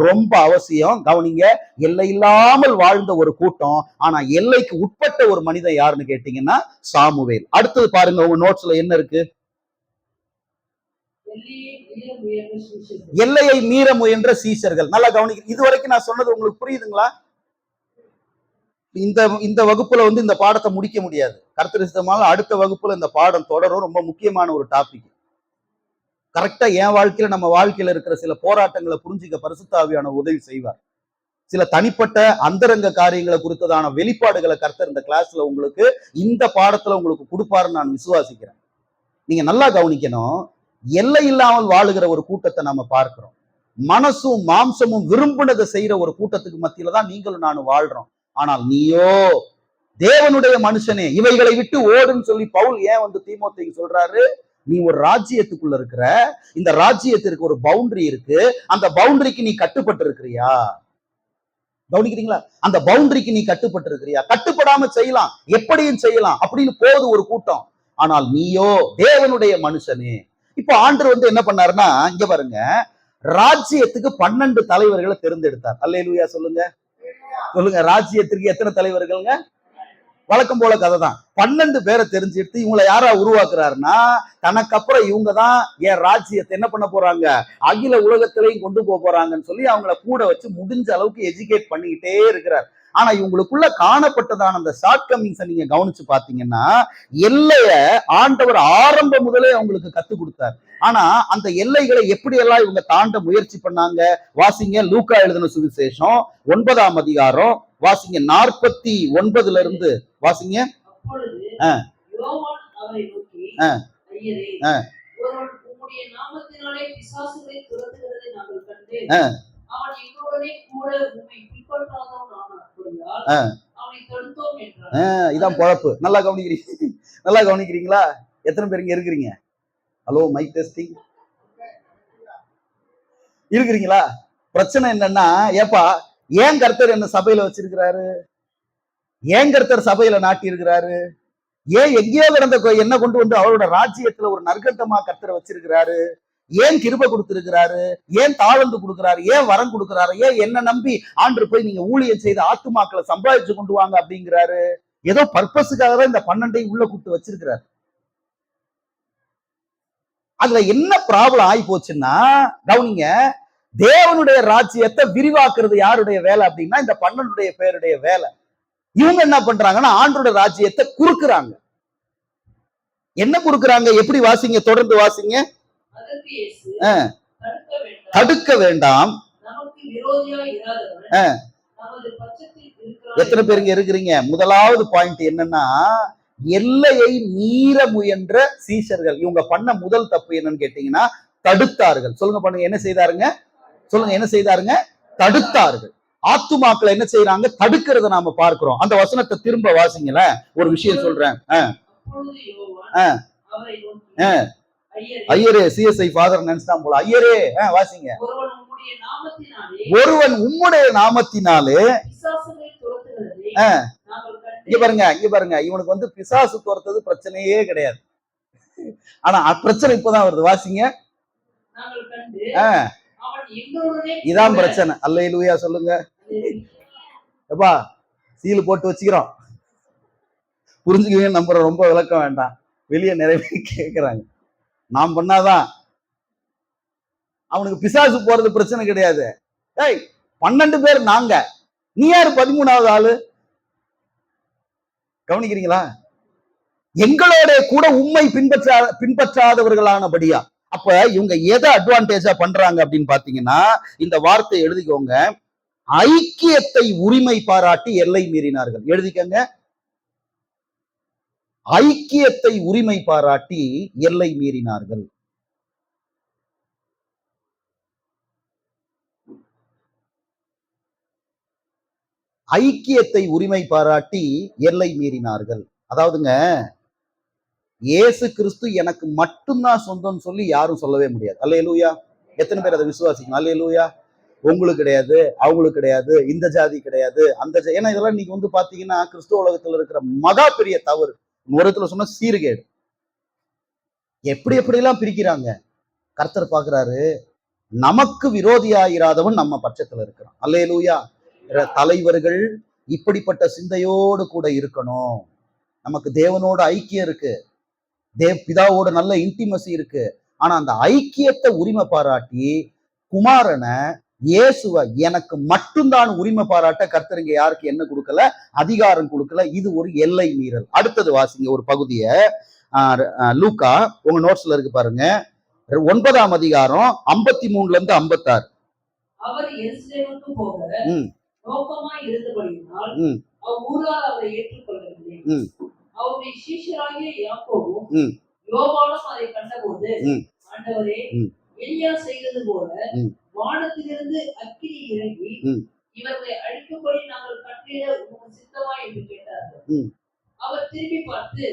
ரொம்ப அவசியம். கவனிங்க, எல்லை இல்லாமல் வாழ்ந்த ஒரு கூட்டம், ஆனா எல்லைக்கு உட்பட்ட ஒரு மனிதன் யாருன்னு கேட்டீங்கன்னா சாமுவேல். அடுத்தது பாருங்க, உங்க நோட்ஸ்ல என்ன இருக்கு? எல்லையை மீற முயன்ற சீஷர்கள். நல்லா கவனிக்க. இதுவரைக்கும் நான் சொன்னது உங்களுக்கு புரியுதுங்களா? இந்த வகுப்புல இந்த பாடத்தை முடிக்க முடியாது. கர்த்தரிசமான அடுத்த வகுப்புல இந்த பாடம் தொடரும். ரொம்ப முக்கியமான ஒரு டாபிக். கரெக்டா என் வாழ்க்கையில, நம்ம வாழ்க்கையில இருக்கிற சில போராட்டங்களை புரிஞ்சுக்க பரிசுத்த ஆவியான உதவி செய்வார். சில தனிப்பட்ட அந்தரங்க காரியங்களை குறித்ததான வெளிப்பாடுகளை கர்த்தர் இந்த கிளாஸ்ல உங்களுக்கு, இந்த பாடத்துல உங்களுக்கு கொடுப்பாருன்னு நான் விசுவாசிக்கிறேன். நீங்க நல்லா கவனிக்கணும். எல்லை இல்லாமல் வாழுகிற ஒரு கூட்டத்தை நாம பார்க்கிறோம். மனசும் மாம்சமும் விரும்பினதை செய்யற ஒரு கூட்டத்துக்கு மத்தியில தான் நீங்களும் நானும் வாழ்றோம். ஆனால் நீயோ தேவனுடைய மனுஷனே, இவைகளை விட்டு ஓடுன்னு சொல்லி பவுல் ஏன் தீமோத்தேயுக்கு சொல்றாரு? நீ ஒரு ராஜ்யத்துக்குள்ள இருக்கிற, இந்த ராஜ்யத்திற்கு ஒரு பவுண்டரி இருக்கு, அந்த பவுண்டரிக்கு நீ கட்டுப்பட்டு இருக்கிறியா? கவனிக்கிறீங்களா? அந்த பவுண்டரிக்கு நீ கட்டுப்பட்டு இருக்கிறியா? கட்டுப்படாம செய்யலாம், எப்படியும் செய்யலாம் அப்படின்னு போகுது ஒரு கூட்டம். ஆனால் நீயோ தேவனுடைய மனுஷனே. இப்போ ஆண்டவர் என்ன பண்ணாருன்னா, இங்க பாருங்க, ராஜ்யத்துக்கு 12 தலைவர்களை தேர்ந்தெடுத்தார். அல்லேலூயா சொல்லுங்க. சொல்லுங்க, ராஜ்யத்திற்கு எத்தனை தலைவர்கள்ங்க? வழக்கம் போல கதை தான். 12 பேரை தெரிஞ்செடுத்து இவங்களை யாரா உருவாக்குறாருன்னா, தனக்கு அப்புறம் இவங்க தான் என் ராஜ்யத்தை என்ன பண்ண போறாங்க, அகில உலகத்திலையும் கொண்டு போறாங்கன்னு சொல்லி அவங்கள கூட வச்சு முடிஞ்ச அளவுக்கு எஜுகேட் பண்ணிக்கிட்டே இருக்கிறார். ஆனா இவங்களுக்குள்ள காணப்பட்டதான அந்த ஷார்ட் கமிங்ஸை நீங்க கவனிச்சு பாத்தீங்கன்னா, எல்லைய ஆண்டவர் ஆரம்ப முதலே அவங்களுக்கு கத்து கொடுத்தார். ஆனா அந்த எல்லைகளை எப்படியெல்லாம் இவங்க தாண்ட முயற்சி பண்ணாங்க. வாசிங்க, லூக்கா எழுதின சுவிசேஷம் 9ஆம் அதிகாரம் வாசிங்க, 49ல இருந்து வாசிங்க. இதான் பொழப்பு. நல்லா கவனிக்கிறீங்க? நல்லா கவனிக்கிறீங்களா? எத்தனை பேர் இங்க இருக்கிறீங்க? Hello, mic testing. இருக்கிறீங்களா? பிரச்சனை என்னன்னா, ஏப்பா ஏன் கர்த்தர் என்ன சபையில வச்சிருக்கிறாரு? ஏன் கர்த்தர் சபையில நாட்டி இருக்கிறாரு? ஏன் எங்கேயோ கிடந்த என்ன கொண்டு அவரோட ராஜ்யத்துல ஒரு நற்கண்டமா கர்த்தரை வச்சிருக்கிறாரு? ஏன் கிருபை கொடுத்திருக்கிறாரு? ஏன் தாளந்து கொடுக்கிறாரு? ஏன் வரம் கொடுக்கிறாரு? ஏன் என்ன நம்பி ஆண்டு போய் நீங்க ஊழியம் செய்து ஆத்துமாக்களை சம்பாதிச்சு கொண்டு வாங்க அப்படிங்கிறாரு? ஏதோ பர்பஸுக்காக தான் இந்த 12 உள்ள கூப்பிட்டு வச்சிருக்கிறாரு. அதுல என்ன ப்ராப்ளம் ஆகி போச்சுன்னா, கவனிங்க, தேவனுடைய ராஜ்யத்தை விரிவாக்குறது யாருடைய வேலை அப்படின்னா இந்த 12 பேருடைய வேலை. இவங்க என்ன பண்றாங்கன்னா ஆண்டோட ராஜ்யத்தை குறுக்குறாங்க. என்ன குறுக்குறாங்க? எப்படி? வாசிங்க, தொடர்ந்து வாசிங்க. தடுக்க வேண்டாம், எத்தனை பேர் இங்க இருக்கிறீங்க? முதலாவது பாயிண்ட் என்னன்னா, எல்லையை மீற முயன்ற சீஷர்கள் இவங்க பண்ண முதல் தப்பு என்னன்னு கேட்டீங்கன்னா, தடுத்தார்கள். சொல்லுங்க பண்ணுங்க, என்ன செய்தாருங்க? சொல்லுங்க, என்ன செய்தாருங்க? தடுத்தார்கள். ஆத்துமாக்களை என்ன செய்யறாங்க? தடுக்கிறத நாம பார்க்கிறோம். அந்த வசனத்தை திரும்ப வாசிங்களேன். ஒரு விஷயம் சொல்றேன். ஐயரே, சிஎஸ்ஐ ஃபாதர் நினைச்சுதான் போல. ஐயரே, வாசிங்க. ஒருவன் உம்முடைய நாமத்தினாலே இங்க பாருங்க, இவனுக்கு வந்து பிசாசு துரத்தது பிரச்சனையே கிடையாது. ஆனா பிரச்சனை இப்பதான் வருது. வாசிங்க. இதான் பிரச்சனை. அல்லேலூயா சொல்லுங்க. எப்பா சீல் போட்டு வச்சுக்கிறோம், புரிஞ்சுக்குவீங்க நம்புற. ரொம்ப விளக்கம் வேண்டாம். வெளியே நிறைய பேர் கேட்கிறாங்க. நாம் பண்ணாதான் அவனுக்கு பிசாசு போறது பிரச்சனை கிடையாது. 12 பேர் நாங்க, நீ யாரு 13வது ஆளு? கவனிக்கிறீங்களா? எங்களோட கூட உண்மை பின்பற்றாதவர்களானபடியா. அப்ப இவங்க எதை அட்வான்டேஜா பண்றாங்க அப்படின்னு பாத்தீங்கன்னா, இந்த வார்த்தை எழுதிக்கோங்க, ஐக்கியத்தை உரிமை பாராட்டி எல்லை மீறினார்கள். எழுதிக்கங்க, ஐக்கியத்தை உரிமை பாராட்டி எல்லை மீறினார்கள். ஐக்கியத்தை உரிமை பாராட்டி எல்லை மீறினார்கள். அதாவதுங்க, இயேசு கிறிஸ்து எனக்கு மட்டும்தான் சொந்தம் சொல்லி யாரும் சொல்லவே முடியாது. அல்லேலூயா. எத்தனை பேர் அதை விசுவாசிக்கணும்? அல்லேலூயா. உங்களுக்கு கிடையாது, அவங்களுக்கு கிடையாது, இந்த ஜாதி கிடையாது, அந்த ஏன்னா இதெல்லாம் நீங்க வந்து பாத்தீங்கன்னா கிறிஸ்துவ உலகத்துல இருக்கிற மகா பெரிய தவறு. உலகத்துல சொன்ன சீர்கேடு. எப்படி எல்லாம் பிரிக்கிறாங்க. கர்த்தர் பாக்குறாரு, நமக்கு விரோதியாயிராதவன் நம்ம பட்சத்துல இருக்கிறான். அல்லேலூயா. தலைவர்கள் இப்படிப்பட்ட சிந்தையோடு கூட இருக்கணும். நமக்கு தேவனோட ஐக்கியம் இருக்கு, பிதாவோட நல்ல இன்டிமசி இருக்கு. ஆனா அந்த ஐக்கியத்தை உரிமை பாராட்டி குமாரனை, இயேசுவை எனக்கு மட்டும்தான் உரிமை பாராட்ட கர்த்தர் இங்க யாருக்கு என்ன கொடுக்கல? அதிகாரம் கொடுக்கல. இது ஒரு எல்லை மீறல். அடுத்தது வாசிங்க ஒரு பகுதிய. லூக்கா உங்க நோட்ஸ்ல இருக்கு பாருங்க, 9ஆம் அதிகாரம் 53 இருந்து 56. அவர் எருசலேமுக்கு போக நோக்கமாய் இருந்தபடியினால் அவ்வூரார் அவரை ஏற்றுக்கொள்ளவில்லை. அவருடைய சீஷராகிய யாக்கோபும் யோவானும் அதை கண்டபோது, ஆண்டவரே, எலியா செய்தது போல வானத்திலிருந்து அக்கினி இறங்கி இவர்களை அழிக்கும்படி நாங்கள் கட்டளையிட உமக்கு சித்தமா என்று கேட்டார்கள். அவர் திரும்பி பார்த்து,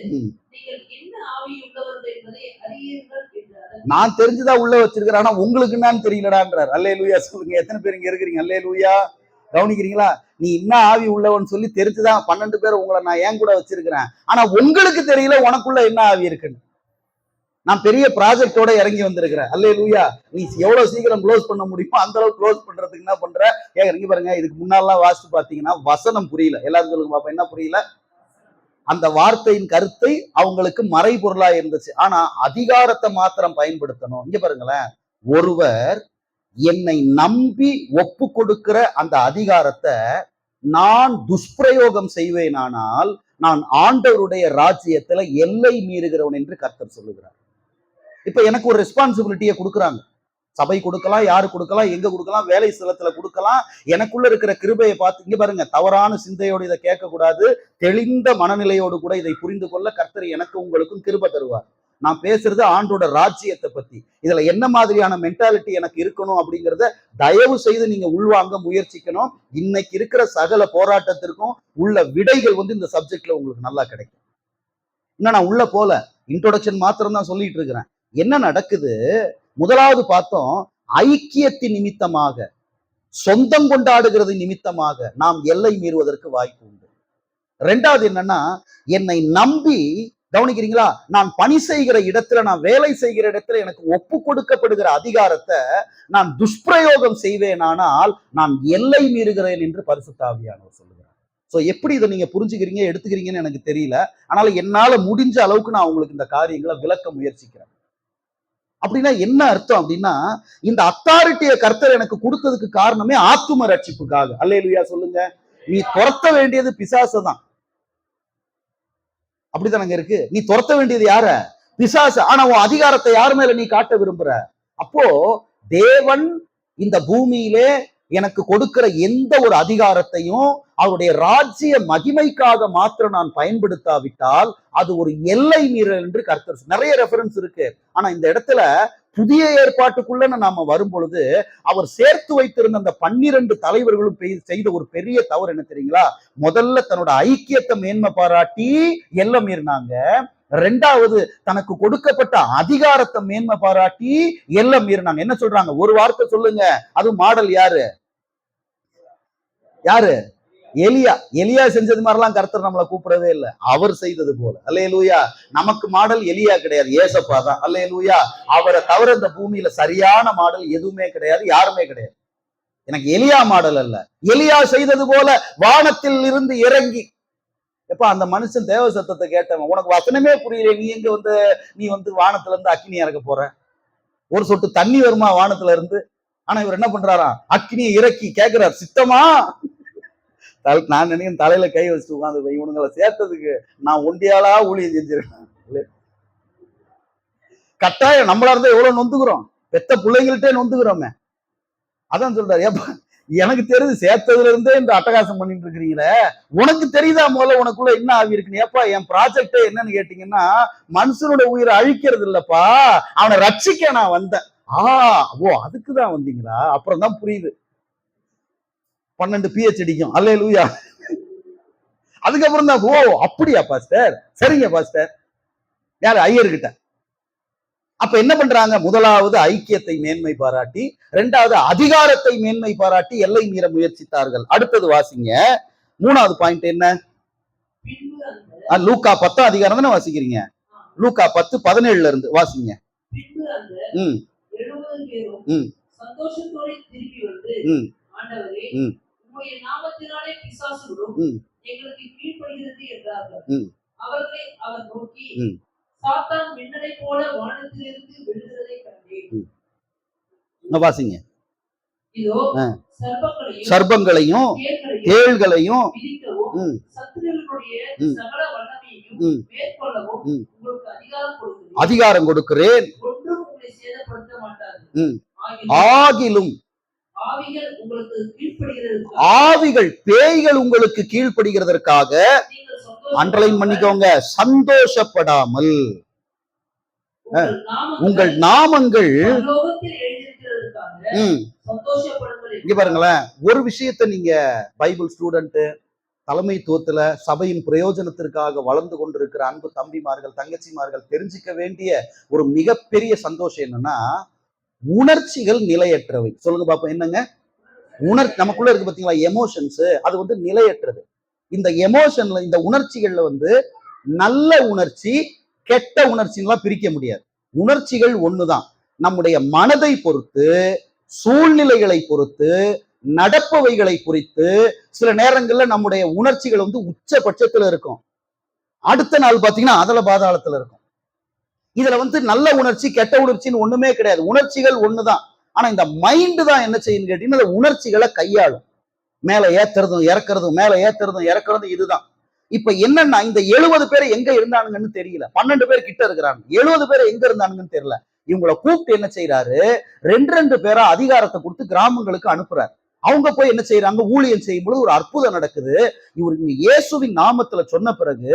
நீங்கள் என்ன ஆவி உள்ளவர்கள் என்பதை அறியீர்கள் என்றார். நான் தெரிஞ்சுதான் உள்ள வச்சிருக்கிறேன், ஆனா உங்களுக்கு என்னன்னு தெரியலடான்றார். அல்லேலூயா சொல்லுங்க. எத்தனை பேர் இங்க இருக்கிறீங்க? அல்லேலூயா. கவனிக்கிறீங்களா? நீ என்ன ஆவி உள்ளவன் சொல்லி தெரிஞ்சுதான் 12 பேர் உங்களை நான் ஏன் கூட வச்சிருக்கிறேன். ஆனா உங்களுக்கு தெரியல உனக்குள்ள என்ன ஆவி இருக்குன்னு. நான் பெரிய ப்ராஜெக்டோட இறங்கி வந்திருக்கிறேன். அல்லேலூயா. நீ எவ்வளவு சீக்கிரம் க்ளோஸ் பண்ண முடியுமோ அந்த அளவுக்கு க்ளோஸ் பண்றதுக்கு என்ன பண்ற? இறங்கி பாருங்க. இதுக்கு முன்னாலாம் வாசித்து பாத்தீங்கன்னா வசனம் புரியல. எல்லாரும் சொல்லுங்க பாப்பா, என்ன புரியல? அந்த வார்த்தையின் கருத்தை அவங்களுக்கு மறைபொருளா இருந்துச்சு. ஆனா அதிகாரத்தை மாத்திரம் பயன்படுத்தணும். இங்க பாருங்களேன், ஒருவர் என்னை நம்பி ஒப்பு கொடுக்கிற அந்த அதிகாரத்தை நான் துஷ்பிரயோகம் செய்வேனானால் நான் ஆண்டவருடைய ராஜ்யத்துல எல்லை மீறுகிறவன் என்று கர்த்தர் சொல்லுகிறார். இப்ப எனக்கு ஒரு ரெஸ்பான்சிபிலிட்டியை கொடுக்குறாங்க. சபை கொடுக்கலாம், யாரு கொடுக்கலாம், எங்க கொடுக்கலாம், வேலை ஸ்தலத்துல கொடுக்கலாம். எனக்குள்ள இருக்கிற கிருபையை பார்த்து இங்க பாருங்க, தவறான சிந்தையோடு இதை கேட்கக்கூடாது. தெளிந்த மனநிலையோடு கூட இதை புரிந்து கொள்ள கர்த்தர் எனக்கு உங்களுக்கும் கிருபை தருவார். நான் பேசுறது ஆண்டோட ராஜ்யத்தை பத்தி. இதுல என்ன மாதிரியான மென்டாலிட்டி எனக்கு இருக்கணும் அப்படிங்கிறத தயவு செய்து நீங்க உள்வாங்க முயற்சிக்கணும். இன்னைக்கு இருக்கிற சகல போராட்டத்திற்கும் உள்ள விடைகள் வந்து இந்த சப்ஜெக்ட்ல உங்களுக்கு நல்லா கிடைக்கும். இன்னும் நான் உள்ள போல, இன்ட்ரோடக்ஷன் மாத்திரம் தான் சொல்லிட்டு இருக்கிறேன். என்ன நடக்குது? முதலாவது பார்த்தோம், ஐக்கியத்தின் நிமித்தமாக, சொந்தம் கொண்டாடுகிறது நிமித்தமாக நாம் எல்லை மீறுவதற்கு வாய்ப்பு உண்டு. ரெண்டாவது என்னன்னா, என்னை நம்பி, கவனிக்கிறீங்களா, நான் பணி செய்கிற இடத்துல, நான் வேலை செய்கிற இடத்துல எனக்கு ஒப்பு கொடுக்கப்படுகிற அதிகாரத்தை நான் துஷ்பிரயோகம் செய்வேனானால் நான் எல்லை மீறுகிறேன் என்று பரிசுத்த ஆவியானவர் சொல்லுகிறார். சோ எப்படி இதை நீங்க புரிஞ்சுக்கிறீங்க, எடுத்துக்கிறீங்கன்னு எனக்கு தெரியல. ஆனால என்னால முடிஞ்ச அளவுக்கு நான் உங்களுக்கு இந்த காரியங்களை விளக்க முயற்சிக்கிறேன். அப்படின்னா என்ன அர்த்தம் அப்படின்னா, இந்த அத்தாரிட்டியை கர்த்தர் எனக்கு கொடுத்ததுக்கு காரணமே ஆத்தும ரட்சிப்புக்காக. அல்லேலூயா சொல்லுங்க. நீ துரத்த வேண்டியது பிசாசை தான். அப்படித்தானங்க இருக்கு. நீ துரத்த வேண்டியது யார? பிசாசு. ஆனா உன் அதிகாரத்தை யார் மேல நீ காட்ட விரும்புற? அப்போ தேவன் இந்த பூமியிலே எனக்கு கொடுக்கிற எந்த ஒரு அதிகாரத்தையும் அவருடைய ராஜ்ய மகிமைக்காக மாத்திரம் நான் பயன்படுத்தாவிட்டால் அது ஒரு எல்லை மீறல் என்று கர்த்தர் நிறைய ரெஃபரன்ஸ் இருக்கு. ஆனா இந்த இடத்துல புதிய ஏற்பாட்டுக்குள்ள நாம வரும் பொழுது அவர் சேர்த்து வைத்திருந்த அந்த 12 தலைவர்களும் செய்த ஒரு பெரிய தவறு என்ன தெரியுங்களா? முதல்ல தன்னோட ஐக்கியத்தை மேன்மை பாராட்டி எல்லை மீறினாங்க. ரெண்டாவது தனக்கு கொடுக்கப்பட்ட அதிகாரத்தை மேன்மை பாராட்டி எல்லாம் மீறினாங்க. என்ன சொல்றாங்க? ஒரு வார்த்தை சொல்லுங்க. அது மாடல் யாரு? எலியா செஞ்சது மாதிரிலாம் கர்த்தர் நம்மளை கூப்பிடவே இல்லை. அவர் செய்தது போல. அல்லேலூயா. நமக்கு மாடல் எலியா கிடையாது, ஏசப்பா தான். அல்லேலூயா. அவரை தவிர இந்த பூமியில சரியான மாடல் எதுவுமே கிடையாது, யாருமே கிடையாது. எனக்கு எலியா மாடல் அல்ல. எலியா செய்தது போல வானத்தில் இருந்து இறங்கி, எப்ப அந்த மனுஷன் தேவ சத்தத்தை கேட்டவன், உனக்கு வசனமே புரியல, நீ வந்து வானத்துல இருந்து அக்கினி இறக்க போற, ஒரு சொட்டு தண்ணி வருமா வானத்துல இருந்து? ஆனா இவர் என்ன பண்றாராம்? அக்கினியை இறக்கி கேட்கிறார், சித்தமா? நான் நினைக்கிறேன் தலையில கை வச்சுட்டு உட்காந்து, இவனுங்களை சேர்த்ததுக்கு நான் ஒண்டியாளா ஊழியம் செஞ்சிருக்கேன். கட்டாயம் நம்மளா இருந்தா எவ்வளவு நொந்துக்கிறோம், பெத்த பிள்ளைங்கள்ட்டே நொந்துக்கிறோமே. அதான் சொல்றாரு, ஏப்பா எனக்கு தெரியுது சேர்த்ததுல இருந்தே இந்த அட்டகாசம் பண்ணிட்டு இருக்கிறீங்களே, உனக்கு தெரியுதா முதல்ல உனக்குள்ள என்ன ஆவி இருக்குன்னு? ஏப்பா என் ப்ராஜெக்ட் என்னன்னு கேட்டீங்கன்னா மனுஷனோட உயிரை அழிக்கிறது இல்லப்பா, அவனை ரட்சிக்க நான் வந்தேன். ஓ அதுக்குதான் வந்தீங்களா? அப்புறம் தான் புரியுது. 12 PhDக்கும் அல்லேலூயா. அதுக்கப்புறம் தான் ஓ அப்படியா பாஸ்டர், சரிங்க பாஸ்டர். யாரு? ஐயர்கிட்ட. அப்ப என்ன பண்றாங்க? முதலாவது ஐக்கியத்தை மேன்மை பாராட்டி, இரண்டாவது அதிகாரத்தை மேன்மை பாராட்டி எல்லை மீற முயற்சித்தார்கள். அடுத்தது வாசிங்க. 3வது பாயிண்ட் என்ன? லூக்கா 10 அதிகாரம் தானே வாசிக்கிறீங்க? லூக்கா 10:17 இருந்து வாசிங்க. சந்தோஷத்தோடு திரும்பி வந்து, ஆண்டவரே உம்முடைய நாமத்தினாலே பிசாசுகளும் எங்களுக்கு கீழ்ப்படுகிறது என்றார்கள். அவர்களை அவர் நோக்கி, சாத்தான் மின்னலை போல வானத்திலிருந்து விழுகிறதை கண்டேன். வாசிங்க. இதோ சர்ப்பங்களையும் தேள்களையும் மிதிக்கவும் சத்துருக்களுடைய சகல வல்லமையையும் மேற்கொள்ளவும் உங்களுக்கு அதிகாரம் கொடுக்கிறேன். ஒன்றும் உங்களை சேதப்படுத்த மாட்டாது. ஆகிலும் ஆவிகள் பேய்கள் உங்களுக்கு கீழ்ப்படுகிறதற்காக அண்டர்லைன் பண்ணிக்கோங்க, சந்தோஷப்படாமல் உங்கள் நாமங்கள் இங்க பாருங்களேன். ஒரு விஷயத்தை நீங்க பைபிள் ஸ்டூடெண்ட், தலைமைத்துவத்துல சபையின் பிரயோஜனத்திற்காக வளர்ந்து கொண்டிருக்கிற அன்பு தம்பிமார்கள் தங்கச்சிமார்கள் தெரிஞ்சுக்க வேண்டிய ஒரு மிகப்பெரிய சந்தோஷம் என்னன்னா, உணர்ச்சிகள் நிலையற்றவை. சொல்லுங்க பாப்போம், என்னங்க? நமக்குள்ள இருக்கு பாத்தீங்களா எமோஷன்ஸ், அது வந்து நிலையற்றது. இந்த எமோஷன்ல, இந்த உணர்ச்சிகள்ல வந்து நல்ல உணர்ச்சி கெட்ட உணர்ச்சிலாம் பிரிக்க முடியாது. உணர்ச்சிகள் ஒண்ணுதான். நம்முடைய மனதை பொறுத்து, சூழ்நிலைகளை பொறுத்து, நடப்பவைகளை குறித்து சில நேரங்கள்ல நம்முடைய உணர்ச்சிகள் வந்து உச்சபட்சத்துல இருக்கும், அடுத்த நாள் பாத்தீங்கன்னா அதல பாதாளத்துல இருக்கும். இதுல வந்து நல்ல உணர்ச்சி கெட்ட உணர்ச்சின்னு ஒண்ணுமே கிடையாது. உணர்ச்சிகள் ஒண்ணுதான். ஆனா இந்த மைண்ட் தான் என்ன செய்யுன்னு கேட்டீங்கன்னா, இந்த உணர்ச்சிகளை கையாளும். மேல ஏத்துறதும் இறக்குறதும், மேல ஏத்துறதும் இறக்குறதும் இதுதான். இப்ப என்னன்னா, இந்த 70 பேர் எங்க இருந்தானுங்கன்னு தெரியல. 12 பேர் கிட்ட இருக்கிறாங்க. 70 பேர் எங்க இருந்தானுங்கன்னு தெரியல. இவங்களை கூப்பிட்டு என்ன செய்யறாரு? 2 பேரா அதிகாரத்தை கொடுத்து கிராமங்களுக்கு அனுப்புறாரு. அவங்க போய் என்ன செய்யறாங்க? ஊழியம் செய்யும் பொழுது ஒரு அற்புதம் நடக்குது. இவருக்கு இயேசுவின் நாமத்துல சொன்ன பிறகு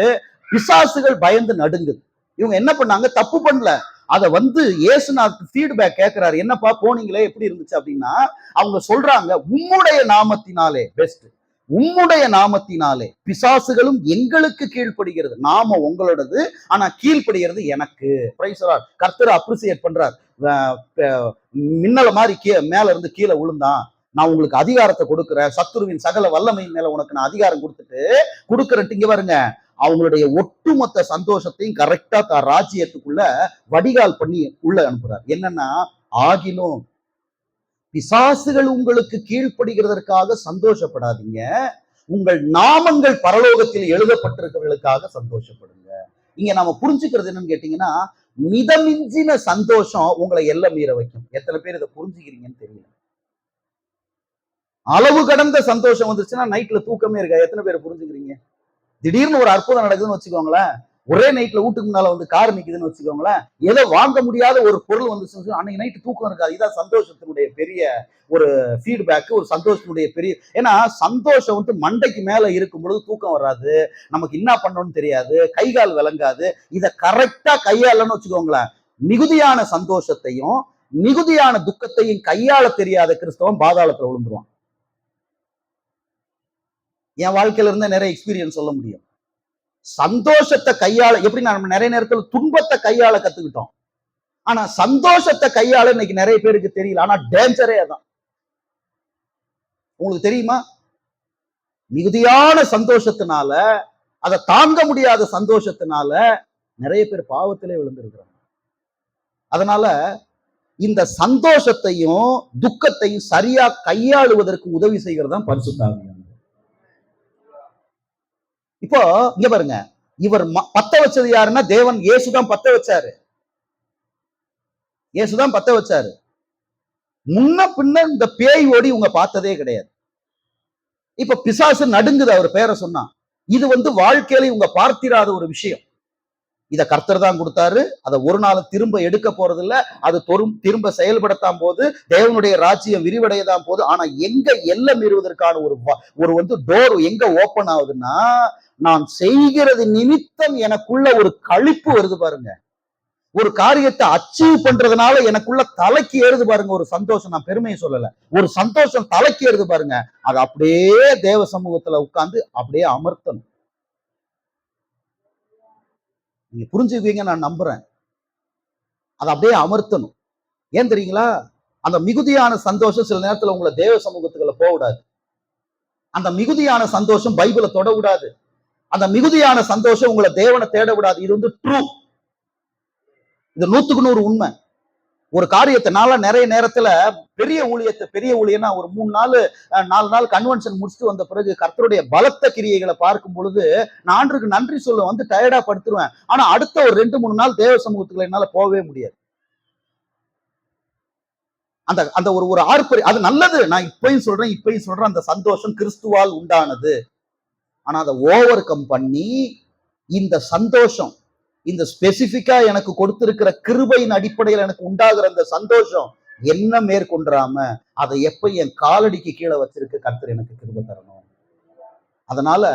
பிசாசுகள் பயந்து நடுங்குது. இவங்க என்ன பண்ணாங்க? தப்பு பண்ணல. அதை வந்து இயேசுநாதருக்கு ஃபீட்பேக் கேட்கிறாரு. என்னப்பா போனீங்களே எப்படி இருந்துச்சு அப்படின்னா, அவங்க சொல்றாங்க, உம்முடைய நாமத்தினாலே, பெஸ்ட், உம்முடைய நாமத்தினாலே பிசாசுகளும் எங்களுக்கு கீழ்ப்படுகிறது. நாம உங்களோடது, ஆனா கீழ்ப்படுகிறது எனக்கு. கர்த்தரை அப்ரிசியேட் பண்றார். மின்னல மாதிரி மேல இருந்து கீழே விழுந்தான், நான் உங்களுக்கு அதிகாரத்தை கொடுக்குறேன், சத்துருவின் சகல வல்லமையின் மேல உனக்கு நான் அதிகாரம் கொடுக்குறேன்ட்டு இங்க பாருங்க, அவங்களுடைய ஒட்டுமொத்த சந்தோஷத்தையும் கரெக்டா தான் ராஜ்யத்துக்குள்ள வடிகால் பண்ணி உள்ள அனுப்புறார். என்னன்னா, ஆகிலும் பிசாசுகள் உங்களுக்கு கீழ்ப்படுகிறதற்காக சந்தோஷப்படாதீங்க, உங்கள் நாமங்கள் பரலோகத்தில் எழுதப்பட்டிருக்கிறவர்களுக்காக சந்தோஷப்படுங்க. இங்க நாம புரிஞ்சுக்கிறது என்னன்னு கேட்டீங்கன்னா, மிதமிஞ்சின சந்தோஷம் உங்களை எல்லை மீற வைக்கும். எத்தனை பேர் இதை புரிஞ்சுக்கிறீங்கன்னு தெரியல. அளவு கடந்த சந்தோஷம் வந்துச்சுன்னா நைட்ல தூக்கமே இருக்கா? எத்தனை பேர் புரிஞ்சுக்கிறீங்க? திடீர்னு ஒரு அற்புதம் நடக்குதுன்னு வச்சுக்கோங்களேன், ஒரே நைட்ல வீட்டுக்கு முன்னால வந்து கார் நிக்குதுன்னு வச்சுக்கோங்களேன், ஏதோ வாங்க முடியாத ஒரு பொருள் வந்து அன்னைக்கு நைட்டு தூக்கம் இருக்காது. இதான் சந்தோஷத்தினுடைய பெரிய ஒரு ஃபீட்பேக், ஒரு சந்தோஷத்தினுடைய பெரிய. ஏன்னா சந்தோஷம் வந்து மண்டைக்கு மேல இருக்கும் பொழுது தூக்கம் வராது, நமக்கு என்ன பண்ணணும்னு தெரியாது, கை கால் விளங்காது. இதை கரெக்டா கையாளன்னு வச்சுக்கோங்களேன், மிகுதியான சந்தோஷத்தையும் மிகுதியான துக்கத்தையும் கையாள தெரியாத கிறிஸ்தவன் பாதாளத்துல விழுந்துருவான். என் வாழ்க்கையில இருந்த நிறைய எக்ஸ்பீரியன்ஸ் சொல்ல முடியும். சந்தோஷத்தை கையாள எப்படி நம்ம நிறைய நேரத்தில் துன்பத்தை கையாள கத்துக்கிட்டோம், ஆனா சந்தோஷத்தை கையாள இன்னைக்கு நிறைய பேருக்கு தெரியல. ஆனா டேஞ்சரே அதான். உங்களுக்கு தெரியுமா, மிகுதியான சந்தோஷத்தினால, அதை தாங்க முடியாத சந்தோஷத்தினால நிறைய பேர் பாவத்திலே விழுந்திருக்கிறாங்க. அதனால இந்த சந்தோஷத்தையும் துக்கத்தையும் சரியா கையாளுவதற்கு உதவி செய்கிறது தான் பரிசுத்த ஆவியானவர். இப்போ இங்க பாருங்க, இவர் பத்த வச்சது யாருன்னா தேவன் இயேசுதான் பத்த வச்சாரு. இயேசுதான் பத்த வச்சாரு. முன்ன பின்ன இந்த பேய் ஓடி உங்க பார்த்ததே கிடையாது. இப்ப பிசாசு நடுங்குது அவர் பேரை சொன்னா. இது வந்து வாழ்க்கையில இவங்க பார்த்திராத ஒரு விஷயம். இத கர்த்தர் தான் கொடுத்தாரு, அதை ஒரு நாள் திரும்ப எடுக்க போறது இல்ல, அது திரும்ப செயல்படத்தான் போது, தேவனுடைய ராஜ்யம் விரிவடையதான் போது. ஆனா எங்க எல்லை மீறுவதற்கான ஒரு வந்து டோர் எங்க ஓபன் ஆகுதுன்னா, நான் செய்கிறது நிமித்தம் எனக்குள்ள ஒரு களிப்பு வருது பாருங்க, ஒரு காரியத்தை அச்சீவ் பண்றதுனால எனக்குள்ள தலைக்கு ஏறுது பாருங்க ஒரு சந்தோஷம். நான் பெருமையை சொல்லல, ஒரு சந்தோஷம் தலைக்கு ஏறுது பாருங்க. அது அப்படியே தேவ சமூகத்துல உட்கார்ந்து அப்படியே அமர்த்தணும். நீங்க புரிஞ்சுக்குவீங்க நான் நம்புறேன். அதை அப்படியே அமர்த்தணும். ஏன் தெரியுங்களா, அந்த மிகுதியான சந்தோஷம் சில நேரத்துல உங்களை தேவ சமூகத்துக்குள்ள போக விடாது. அந்த மிகுதியான சந்தோஷம் பைபிளை தொட விடாது. அந்த மிகுதியான சந்தோஷம் உங்களை தேவனை தேட விடாது. இது வந்து ட்ரூ, இது 100க்கு 100 உண்மை. ஒரு காரியத்தை நாள நிறைய நேரத்துல பெரிய ஊழியனா ஒரு 3 நாள் 4 நாள் கன்வென்ஷன் முடிச்சுட்டு வந்த பிறகு கர்த்தருடைய பலத்த கிரியைகளை பார்க்கும் பொழுது நான் ஆண்டவருக்கு நன்றி சொல்ல வந்து டயர்டா படுத்துருவேன். ஆனா அடுத்த ஒரு 2-3 நாள் தேவ சமூகத்துக்குள்ள என்னால போகவே முடியாது. அந்த அந்த ஒரு ஆர்ப்பரி, அது நல்லது. நான் இப்பயும் சொல்றேன் அந்த சந்தோஷம் கிறிஸ்துவால் உண்டானது. ஆனா அதை ஓவர் கம் பண்ணி இந்த சந்தோஷம், இந்த ஸ்பெசிபிக்கா எனக்கு கொடுத்திருக்கிற கிருபையின் அடிப்படையில் எனக்கு உண்டாகிற அந்த சந்தோஷம் என்ன மேற்கொண்டாம அதை எப்ப என் காலடிக்கு கீழே வச்சிருக்கு கர்த்தர் எனக்கு கிருபை தரணும். அதனால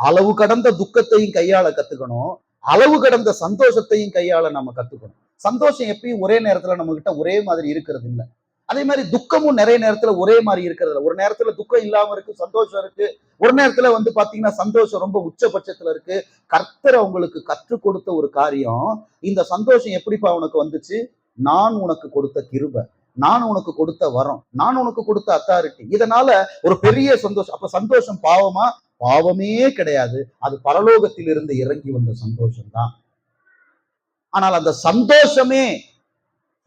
அளவு கடந்த துக்கத்தையும் கையாள கத்துக்கணும், அளவு கடந்த சந்தோஷத்தையும் கையாள நம்ம கத்துக்கணும். சந்தோஷம் எப்பயும் ஒரே நேரத்துல நம்ம கிட்ட ஒரே மாதிரி இருக்கிறது இல்லை. அதே மாதிரி துக்கமும் நிறைய நேரத்துல ஒரே மாதிரி இருக்கிறது இல்லை. ஒரு நேரத்துல துக்கம் இல்லாம இருக்கு, சந்தோஷம் இருக்கு. ஒரு நேரத்துல வந்து பாத்தீங்கன்னா சந்தோஷம் ரொம்ப உச்சபட்சத்துல இருக்கு. கர்த்தர் உங்களுக்கு கற்றுக் கொடுத்த ஒரு காரியம், இந்த சந்தோஷம் எப்படிப்பா உனக்கு வந்துச்சு, நான் உனக்கு கொடுத்த கிருபை, நான் உனக்கு கொடுத்த வரம், நான் உனக்கு கொடுத்த அத்தாரிட்டி. இதனால ஒரு பெரிய சந்தோஷம். அப்ப சந்தோஷம் பாவமா? பாவமே கிடையாது. அது பரலோகத்தில் இருந்து இறங்கி வந்த சந்தோஷம் தான். ஆனால் அந்த சந்தோஷமே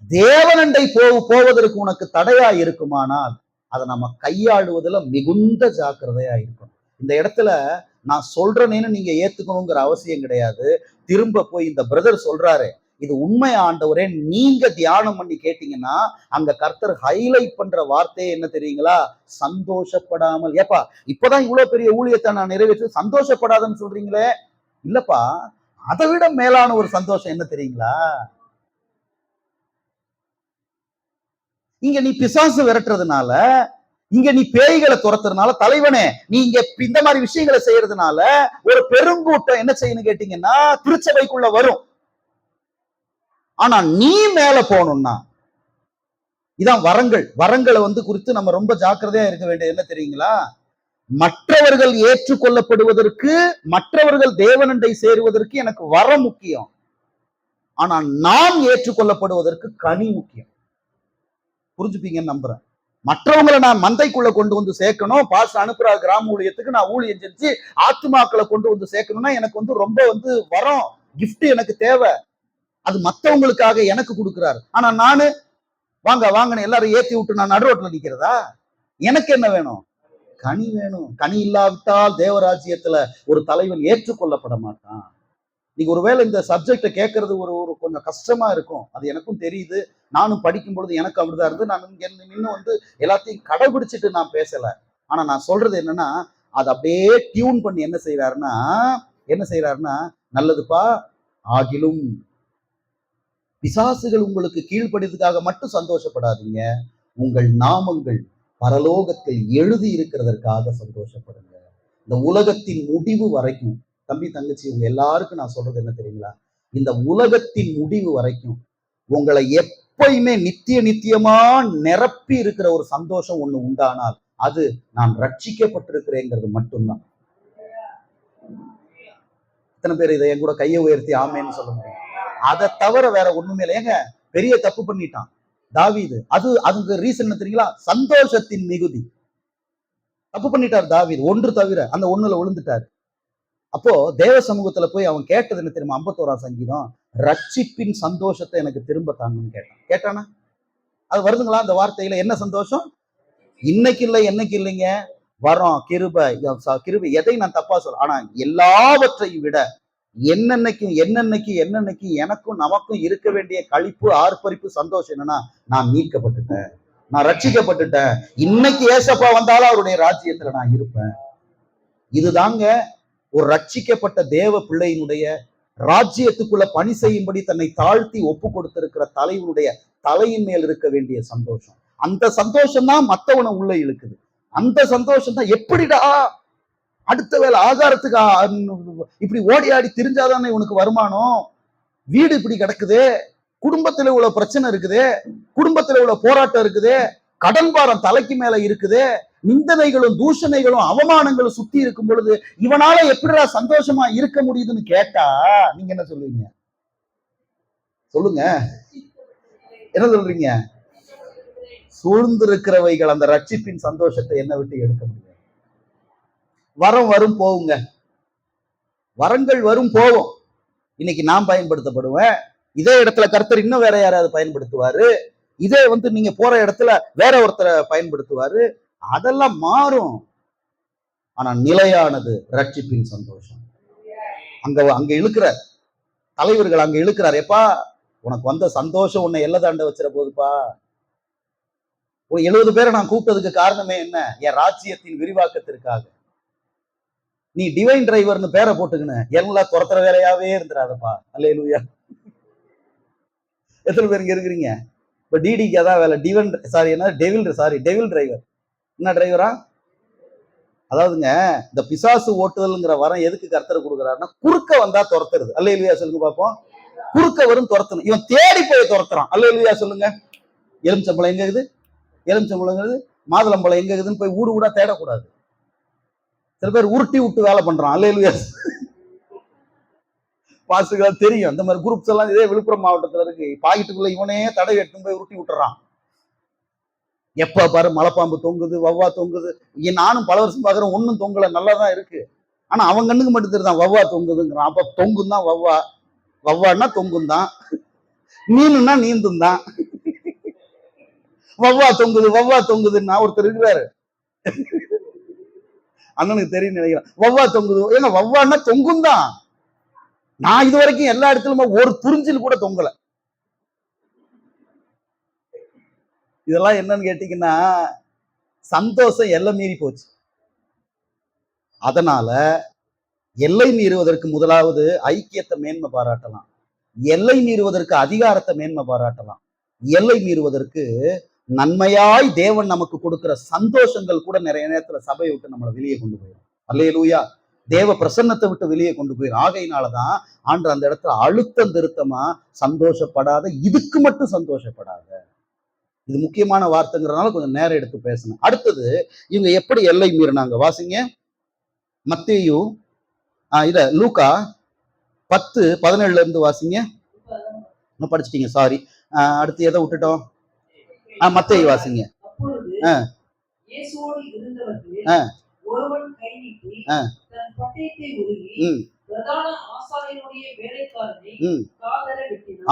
தேவனண்டை போவதற்கு உனக்கு தடையா இருக்குமானால் அதை நம்ம கையாளுவதில் மிகுந்த ஜாக்கிரதையா இருக்கணும். இந்த இடத்துல நான் சொல்றேன்னு நீங்க ஏத்துக்கணுங்கிற அவசியம் கிடையாது. திரும்ப போய் இந்த பிரதர் சொல்றாரு, இது உண்மை ஆண்டவரே, நீங்க தியானம் பண்ணி கேட்டீங்கன்னா அங்க கர்த்தர் ஹைலைட் பண்ற வார்த்தையே என்ன தெரியுங்களா, சந்தோஷப்படாமல். ஏப்பா இப்பதான் இவ்வளவு பெரிய ஊழியத்தை நான் நிறைவேற்றி சந்தோஷப்படாதன்னு சொல்றீங்களே. இல்லப்பா, அதை விட மேலான ஒரு சந்தோஷம் என்ன தெரியுங்களா, இங்க நீ பிசாசு விரட்டுறதுனால, இங்க நீ பேய்களை துரத்துறதுனால, தலைவனே நீ இங்க இந்த மாதிரி விஷயங்களை செய்யறதுனால ஒரு பெருங்கூட்டம் என்ன செய்யணும் கேட்டீங்கன்னா திருச்சபைக்குள்ள வரும். ஆனா நீ மேல போகணும்னா இதான் வரங்களை வந்து குறித்து நம்ம ரொம்ப ஜாக்கிரதையா இருக்க வேண்டியது என்ன தெரியுங்களா, மற்றவர்கள் ஏற்றுக்கொள்ளப்படுவதற்கு, மற்றவர்கள் தேவனண்டை சேருவதற்கு எனக்கு வரம் முக்கியம். ஆனா நான் ஏற்றுக்கொள்ளப்படுவதற்கு கனி முக்கியம். புரிஞ்சுப்பீங்கன்னு நம்புறேன். மற்றவங்களை நான் மந்தைக்குள்ள கொண்டு வந்து சேர்க்கணும், பாஸ் அனுப்புற கிராம ஊழியத்துக்கு நான் ஊழியம் செஞ்சு ஆத்துமாக்களை கொண்டு வந்து சேர்க்கணும்னா எனக்கு வந்து ரொம்ப வந்து வரம், கிஃப்ட் எனக்கு தேவை. அது மற்றவங்களுக்காக எனக்கு கொடுக்கிறாரு. ஆனா நானு வாங்க வாங்கன்னு எல்லாரும் ஏத்தி விட்டு நான் நடுரோட்ல நிக்கிறதா? எனக்கு என்ன வேணும், கனி வேணும். கனி இல்லாவிட்டால் தேவராஜ்யத்துல ஒரு தலைவன் ஏற்றுக்கொள்ளப்பட மாட்டான். நீங்க ஒருவேளை இந்த சப்ஜெக்டை கேட்கறது ஒரு கொஞ்சம் கஷ்டமா இருக்கும், அது எனக்கும் தெரியுது. நானும் படிக்கும் பொழுது எனக்கு அப்படிதான் இருந்து நான் இன்னும் வந்து எல்லாத்தையும் கடைபிடிச்சிட்டு நான் பேசல. ஆனா நான் சொல்றது என்னன்னா, அதை அப்படியே டியூன் பண்ணி என்ன செய்யறாருன்னா நல்லதுப்பா, ஆகிலும் பிசாசுகள் உங்களுக்கு கீழ்ப்படியதுக்காக மட்டும் சந்தோஷப்படாதீங்க, உங்கள் நாமங்கள் பரலோகத்தில் எழுதி இருக்கிறதற்காக சந்தோஷப்படுங்க. இந்த உலகத்தின் முடிவு வரைக்கும், தம்பி தங்கச்சி உங்க எல்லாருக்கும் நான் சொல்றது என்ன தெரியுங்களா, இந்த உலகத்தின் முடிவு வரைக்கும் உங்களை எப்பயுமே நித்தியமா நிரப்பி இருக்கிற ஒரு சந்தோஷம் ஒண்ணு உண்டானால் அது நான் ரட்சிக்கப்பட்டிருக்கிறேங்கிறது மட்டும்தான். எத்தனை பேர் இதை என் கூட கையை உயர்த்தி ஆமேன்னு சொல்ல முடியும்? அதை தவிர வேற ஒண்ணுமே இல்லை. ஏங்க பெரிய தப்பு பண்ணிட்டான் தாவீது. அதுக்கு ரீசன் என்ன தெரியுங்களா? சந்தோஷத்தின் மிகுதி. தப்பு பண்ணிட்டார் தாவீது, ஒன்று தவிர அந்த ஒண்ணுல விழுந்துட்டாரு. அப்போ தேவ சமூகத்துல போய் அவன் கேட்டது என்ன தெரியுமா? 51ஆம் சங்கீதம், ரட்சிப்பின் சந்தோஷத்தை எனக்கு திரும்ப தாங்கன்னு கேட்டானா? அது வருதுங்களா அந்த வார்த்தையில? என்ன சந்தோஷம்? இன்னைக்கு இல்லை, என்னைக்கு இல்லைங்க, வரோம். கிருபை எதை நான் தப்பா சொல்ல, ஆனா எல்லாவற்றையும் விட என்னன்னைக்கு எனக்கும் நமக்கும் இருக்க வேண்டிய களிப்பு, ஆர்ப்பரிப்பு, சந்தோஷம் என்னன்னா, நான் மீட்கப்பட்டுட்டேன், நான் ரட்சிக்கப்பட்டுட்டேன். இன்னைக்கு ஏசப்பா வந்தாலும் அவருடைய ராஜ்யத்துல நான் இருப்பேன். இதுதாங்க ஒரு ரட்சிக்கப்பட்ட தேவ பிள்ளையினுடைய ராஜ்யத்துக்குள்ள பணி செய்யும்படி தன்னை தாழ்த்தி ஒப்பு கொடுத்திருக்கிற தலைவனுடைய தலையின் மேல் இருக்க வேண்டிய சந்தோஷம். அந்த சந்தோஷம் தான் மத்தவனை உள்ள இழுக்குது. அந்த சந்தோஷம் தான். எப்படிடா அடுத்த வேலை ஆகாரத்துக்கு இப்படி ஓடி ஆடி திரிஞ்சாதானே உனக்கு வருமானம், வீடு இப்படி கிடக்குது, குடும்பத்துல இவ்வளவு பிரச்சனை இருக்குது, குடும்பத்துல இவ்வளவு போராட்டம் இருக்குது, கடன் பாரம் தலைக்கு மேல இருக்குது, நிந்தனைகளும் தூஷணைகளும் அவமானங்களும் சுத்தி இருக்கும் பொழுது இவனால எப்படிடா சந்தோஷமா இருக்க முடியுதுன்னு கேட்டா நீங்க என்ன சொல்லுவீங்க? சொல்லுங்க, என்ன சொல்றீங்க? சூழ்ந்திருக்கிறவைகள் அந்த ரட்சிப்பின் சந்தோஷத்தை என்ன விட்டு எடுக்க முடியாது. வரம் வரும் போவுங்க, வரங்கள் வரும் போவோம். இன்னைக்கு நான் பயன்படுத்தப்படுவேன், இதே இடத்துல கர்த்தர் இன்னும் வேற யாராவது பயன்படுத்துவாரு, இதே நீங்க போற இடத்துல வேற ஒருத்தரை பயன்படுத்துவாரு. அதெல்லாம் மாறும். ஆனா நிலையானது ரட்சிப்பின் சந்தோஷம். அங்க இழுக்கிற தலைவர்கள் அங்க இழுக்கிறார். எப்பா உனக்கு வந்த சந்தோஷம் உன்னை எல்லை தாண்ட வச்சிட போகுதுப்பா. 70 பேரை நான் கூப்பிட்டதுக்கு காரணமே என்ன? என் ராஜ்யத்தின் விரிவாக்கத்திற்காக. நீ டிவைன் டிரைவர்னு பேரை போட்டுக்கின எல்லாம் துரத்துற வேலையாவே இருந்துடாதப்பா. அல்லேலூயா. எத்தனை பேர் இங்க இருக்கிறீங்க? இப்ப டிடிக்கு அதான் வேலை. Devil driver. என்ன டிரைவரா? அதாவதுங்க, இந்த பிசாசு ஓட்டுதல்ங்கிற வரம் எதுக்கு கர்த்தர் கொடுக்குறாருன்னா, குறுக்க வந்தா துரத்துறது. அல்லேலூயா சொல்லுங்க பாப்போம். குறுக்க வரும் துரத்தணும். இவன் தேடி போய் துரத்துறான். அல்லேலூயா சொல்லுங்க. எலுமிச்சம்பழம் எங்க இருக்குது, எலுமிச்சம்பழங்கிறது மாதுளம்பழம் எங்க இருக்குதுன்னு போய் ஊடு ஊடா தேடக்கூடாது. சில பேர் உருட்டி விட்டு வேலை பண்றான். அல்லேலூயா. பாசுகள் தெரியும். இந்த மாதிரி குரூப்ஸ் எல்லாம் இதே விழுப்புரம் மாவட்டத்துல இருக்கு. பாக்கெட்டுக்குள்ள இவனே தடவை எடுத்து போய் உருட்டி விட்டுறான். எப்ப பாரு மலைப்பாம்பு தொங்குது, வவ்வா தொங்குது. நானும் பல வருஷம் பாக்குறேன், ஒன்னும் தொங்கல, நல்லாதான் இருக்கு. ஆனா அவன் கண்ணுக்கு மட்டும் தெரியுதான் வவ்வா தொங்குதுங்கிறான். அப்ப தொங்கும் தான் வவ்வா, வவ்வான்னா தொங்கும் தான், மீனுன்னா நீந்தும் தான். வவ்வா தொங்குதுன்னா ஒருத்தர் இருக்கிறாரு, அண்ணனுக்கு தெரியும் நினைக்கிறேன். வவ்வா தொங்குது, ஏன்னா வவ்வான்னா தொங்கும் தான். நான் இது வரைக்கும் எல்லா இடத்துலயும் ஒரு துறிஞ்சில் கூட தொங்கல. இதெல்லாம் என்னன்னு கேட்டீங்கன்னா, சந்தோஷம் எல்லை மீறி போச்சு. அதனால எல்லை மீறுவதற்கு முதலாவது ஐக்கியத்தை மேன்மை பாராட்டலாம், எல்லை மீறுவதற்கு அதிகாரத்தை மேன்மை பாராட்டலாம், எல்லை மீறுவதற்கு நன்மையாய் தேவன் நமக்கு கொடுக்கிற சந்தோஷங்கள் கூட நிறைய நேரத்துல சபையை விட்டு நம்மளை வெளியே கொண்டு போயிடும். அல்லேலூயா. தேவ பிரசன்னத்தை விட்டு வெளியே கொண்டு போயிடும். ஆகையினாலதான் ஆண்டு அந்த இடத்துல அழுத்தம் திருத்தமா சந்தோஷப்படாத, இதுக்கு மட்டும் சந்தோஷப்படாத. இது முக்கியமான வார்த்தைங்கிறதுனால கொஞ்சம் நேரம் எடுத்து பேசணும். அடுத்தது இவங்க எப்படி எல்லை மீறினாங்க வாசிங்க. மத்தேயு லூக்கா 10:17 இருந்து வாசிங்க. படிச்சிட்டீங்க, சாரி. அடுத்து எதை விட்டுட்டோம்? மத்தேயு வாசிங்க.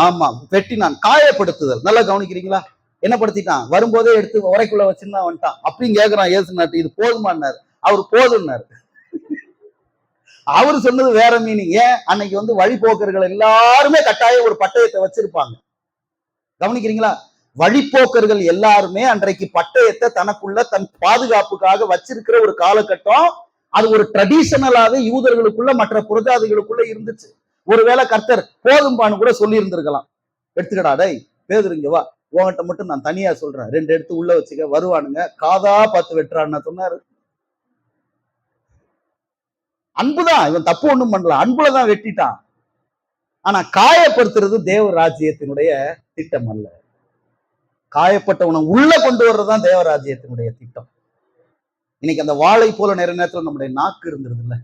ஆமா, வெட்டினான். காயப்படுத்துதல். நல்லா கவனிக்கிறீங்களா? என்ன படுத்திட்டான்? வரும்போதே எடுத்து உரைக்குள்ள வச்சிருந்தா வந்துட்டான். அப்படின்னு கேக்குறான் ஏசு நாட்டு, இது போதுமானார். அவர் போதும்னாரு. அவரு சொன்னது வேற மீனிங். ஏன்? அன்னைக்கு வழிபோக்கர்கள் எல்லாருமே கட்டாயம் ஒரு பட்டயத்தை வச்சிருப்பாங்க. கவனிக்கிறீங்களா? வழிபோக்கர்கள் எல்லாருமே அன்றைக்கு பட்டயத்தை தனக்குள்ள தன் பாதுகாப்புக்காக வச்சிருக்கிற ஒரு காலகட்டம். அது ஒரு ட்ரெடிஷனலாக யூதர்களுக்குள்ள மற்ற புரஜாதிகளுக்குள்ள இருந்துச்சு. ஒருவேளை கர்த்தர் போதும்பான்னு கூட சொல்லி இருந்திருக்கலாம். எடுத்துக்கடா டேய் பேதுரு இங்க வா, உன்கிட்ட மட்டும் நான் தனியா சொல்றேன், 2 எடுத்து உள்ள வச்சுக்க, வருவானுங்க, காதா பார்த்து வெட்டுறான்னு சொன்னாரு. அன்புதான், இவன் தப்பு ஒண்ணும் பண்ணல, அன்புலதான் வெட்டிட்டான். ஆனா காயப்படுத்துறது தேவ ராஜ்யத்தினுடைய திட்டம் அல்ல. காயப்பட்டவனை உள்ள கொண்டு வர்றதுதான் தேவ ராஜ்யத்தினுடைய திட்டம். இன்னைக்கு அந்த வாளை போல நிறைய நேரத்துல நம்முடைய நாக்கு இருந்துருது இல்ல,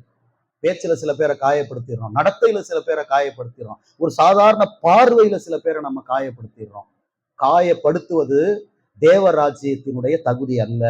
பேச்சுல சில பேரை காயப்படுத்திடுறோம், நடத்தையில சில பேரை காயப்படுத்திடுறோம், ஒரு சாதாரண பார்வையில சில பேரை நம்ம காயப்படுத்திடுறோம். காயப்படுத்துவது தேவ ராஜ்யத்தினுடைய தகுதி அல்ல.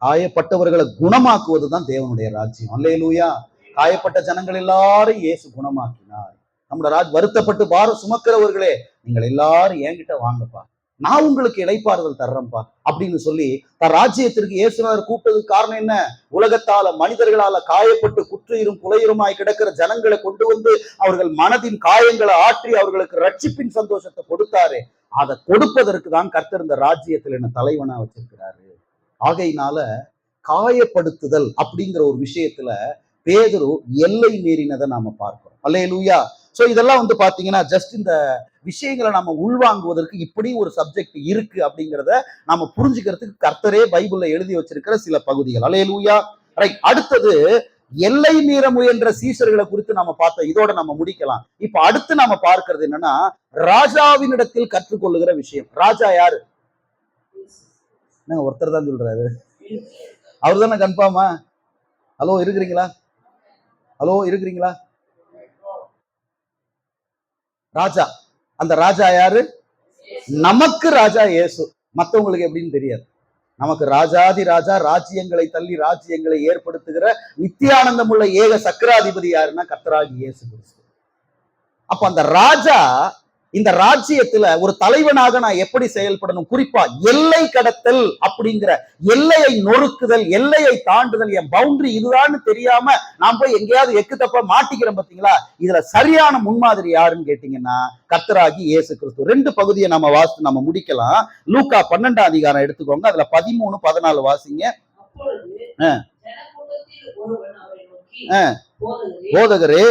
காயப்பட்டவர்களை குணமாக்குவதுதான் தேவனுடைய ராஜ்யம். அல்லேலூயா. காயப்பட்ட ஜனங்கள் எல்லாரும் இயேசு குணமாக்கினார். நம்மளோட வருத்தப்பட்டு பாரம் சுமக்கிறவர்களே, நீங்கள் எல்லாரும் என்கிட்ட வாங்கப்பா, நான் உங்களுக்கு இளைப்பாறுதல் தர்றேன்ப்பா அப்படின்னு சொல்லி தன் ராஜ்யத்திற்கு இயேசுநாதர் கூப்பிட்டதுக்கு காரணம் என்ன? உலகத்தால மனிதர்களால காயப்பட்டு குற்றுயிரும் குலையுருமாய் கிடக்கிற ஜனங்களை கொண்டு வந்து அவர்கள் மனதின் காயங்களை ஆற்றி அவர்களுக்கு ரட்சிப்பின் சந்தோஷத்தை கொடுத்தாரு. அதை கொடுப்பதற்கு தான் கர்த்தர் இந்த ராஜ்யத்தில் என்ன தலைவனா வச்சிருக்கிறாரு. ஆகையினால காயப்படுத்துதல் அப்படிங்கிற ஒரு விஷயத்துல பேதுரு எல்லை மீறினதை நாம பார்க்கிறோம். அல்லேலூயா. சோ இதெல்லாம் வந்து பாத்தீங்கன்னா ஜஸ்ட் இந்த விஷயங்களை நம்ம உள்வாங்குவதற்கு இப்படி ஒரு சப்ஜெக்ட் இருக்கு அப்படிங்கிறத நாம புரிஞ்சுக்கிறதுக்கு கர்த்தரே பைபிள்ல எழுதி வச்சிருக்கிற சில பகுதிகள். அல்லேலூயா. ரைட். அடுத்தது எல்லை மீற முயன்ற சீஷர்களை குறித்து நம்ம பார்த்தோம். இதோட நம்ம முடிக்கலாம். இப்ப அடுத்து நாம பார்க்கிறது என்னன்னா, ராஜாவினிடத்தில் கற்றுக்கொள்ளுகிற விஷயம். ராஜா யாரு? ஒருத்தர் தான் சொல்றாரு. அவரு தானே கன்ஃபார்மா? ஹலோ இருக்கிறீங்களா? ஹலோ இருக்கிறீங்களா? ராஜா. அந்த ராஜா யாரு? நமக்கு ராஜா இயேசு. மத்தவங்களுக்கு எப்படின்னு தெரியாது. நமக்கு ராஜாதி ராஜா, ராஜ்யங்களை தள்ளி ராஜ்யங்களை ஏற்படுத்துகிற நித்தியானந்தம் உள்ள ஏக சக்கராதிபதி யாருன்னா கர்த்தராகிய இயேசு கிறிஸ்து. அப்ப அந்த ராஜா இந்த ராஜ்யத்துல ஒரு தலைவனாக நான் எப்படி செயல்படணும், குறிப்பா எல்லை கடத்தல் அப்படிங்கிற எல்லையை நொறுக்குதல், எல்லையை தாண்டுதல், என் பவுண்டரி இதுதான்னு தெரியாம நான் போய் எங்கேயாவது எக்கு தப்பா மாட்டிக்கிறேன் பாத்தீங்களா, இதுல சரியான முன்மாதிரி யாருன்னு கேட்டீங்கன்னா கர்த்தராகி இயேசு கிறிஸ்து. 2 பகுதியை நம்ம வாசித்து நம்ம முடிக்கலாம். லூக்கா 12ஆம் அதிகாரம் எடுத்துக்கோங்க, அதுல 13, 14 வாசிங்க. போதகரே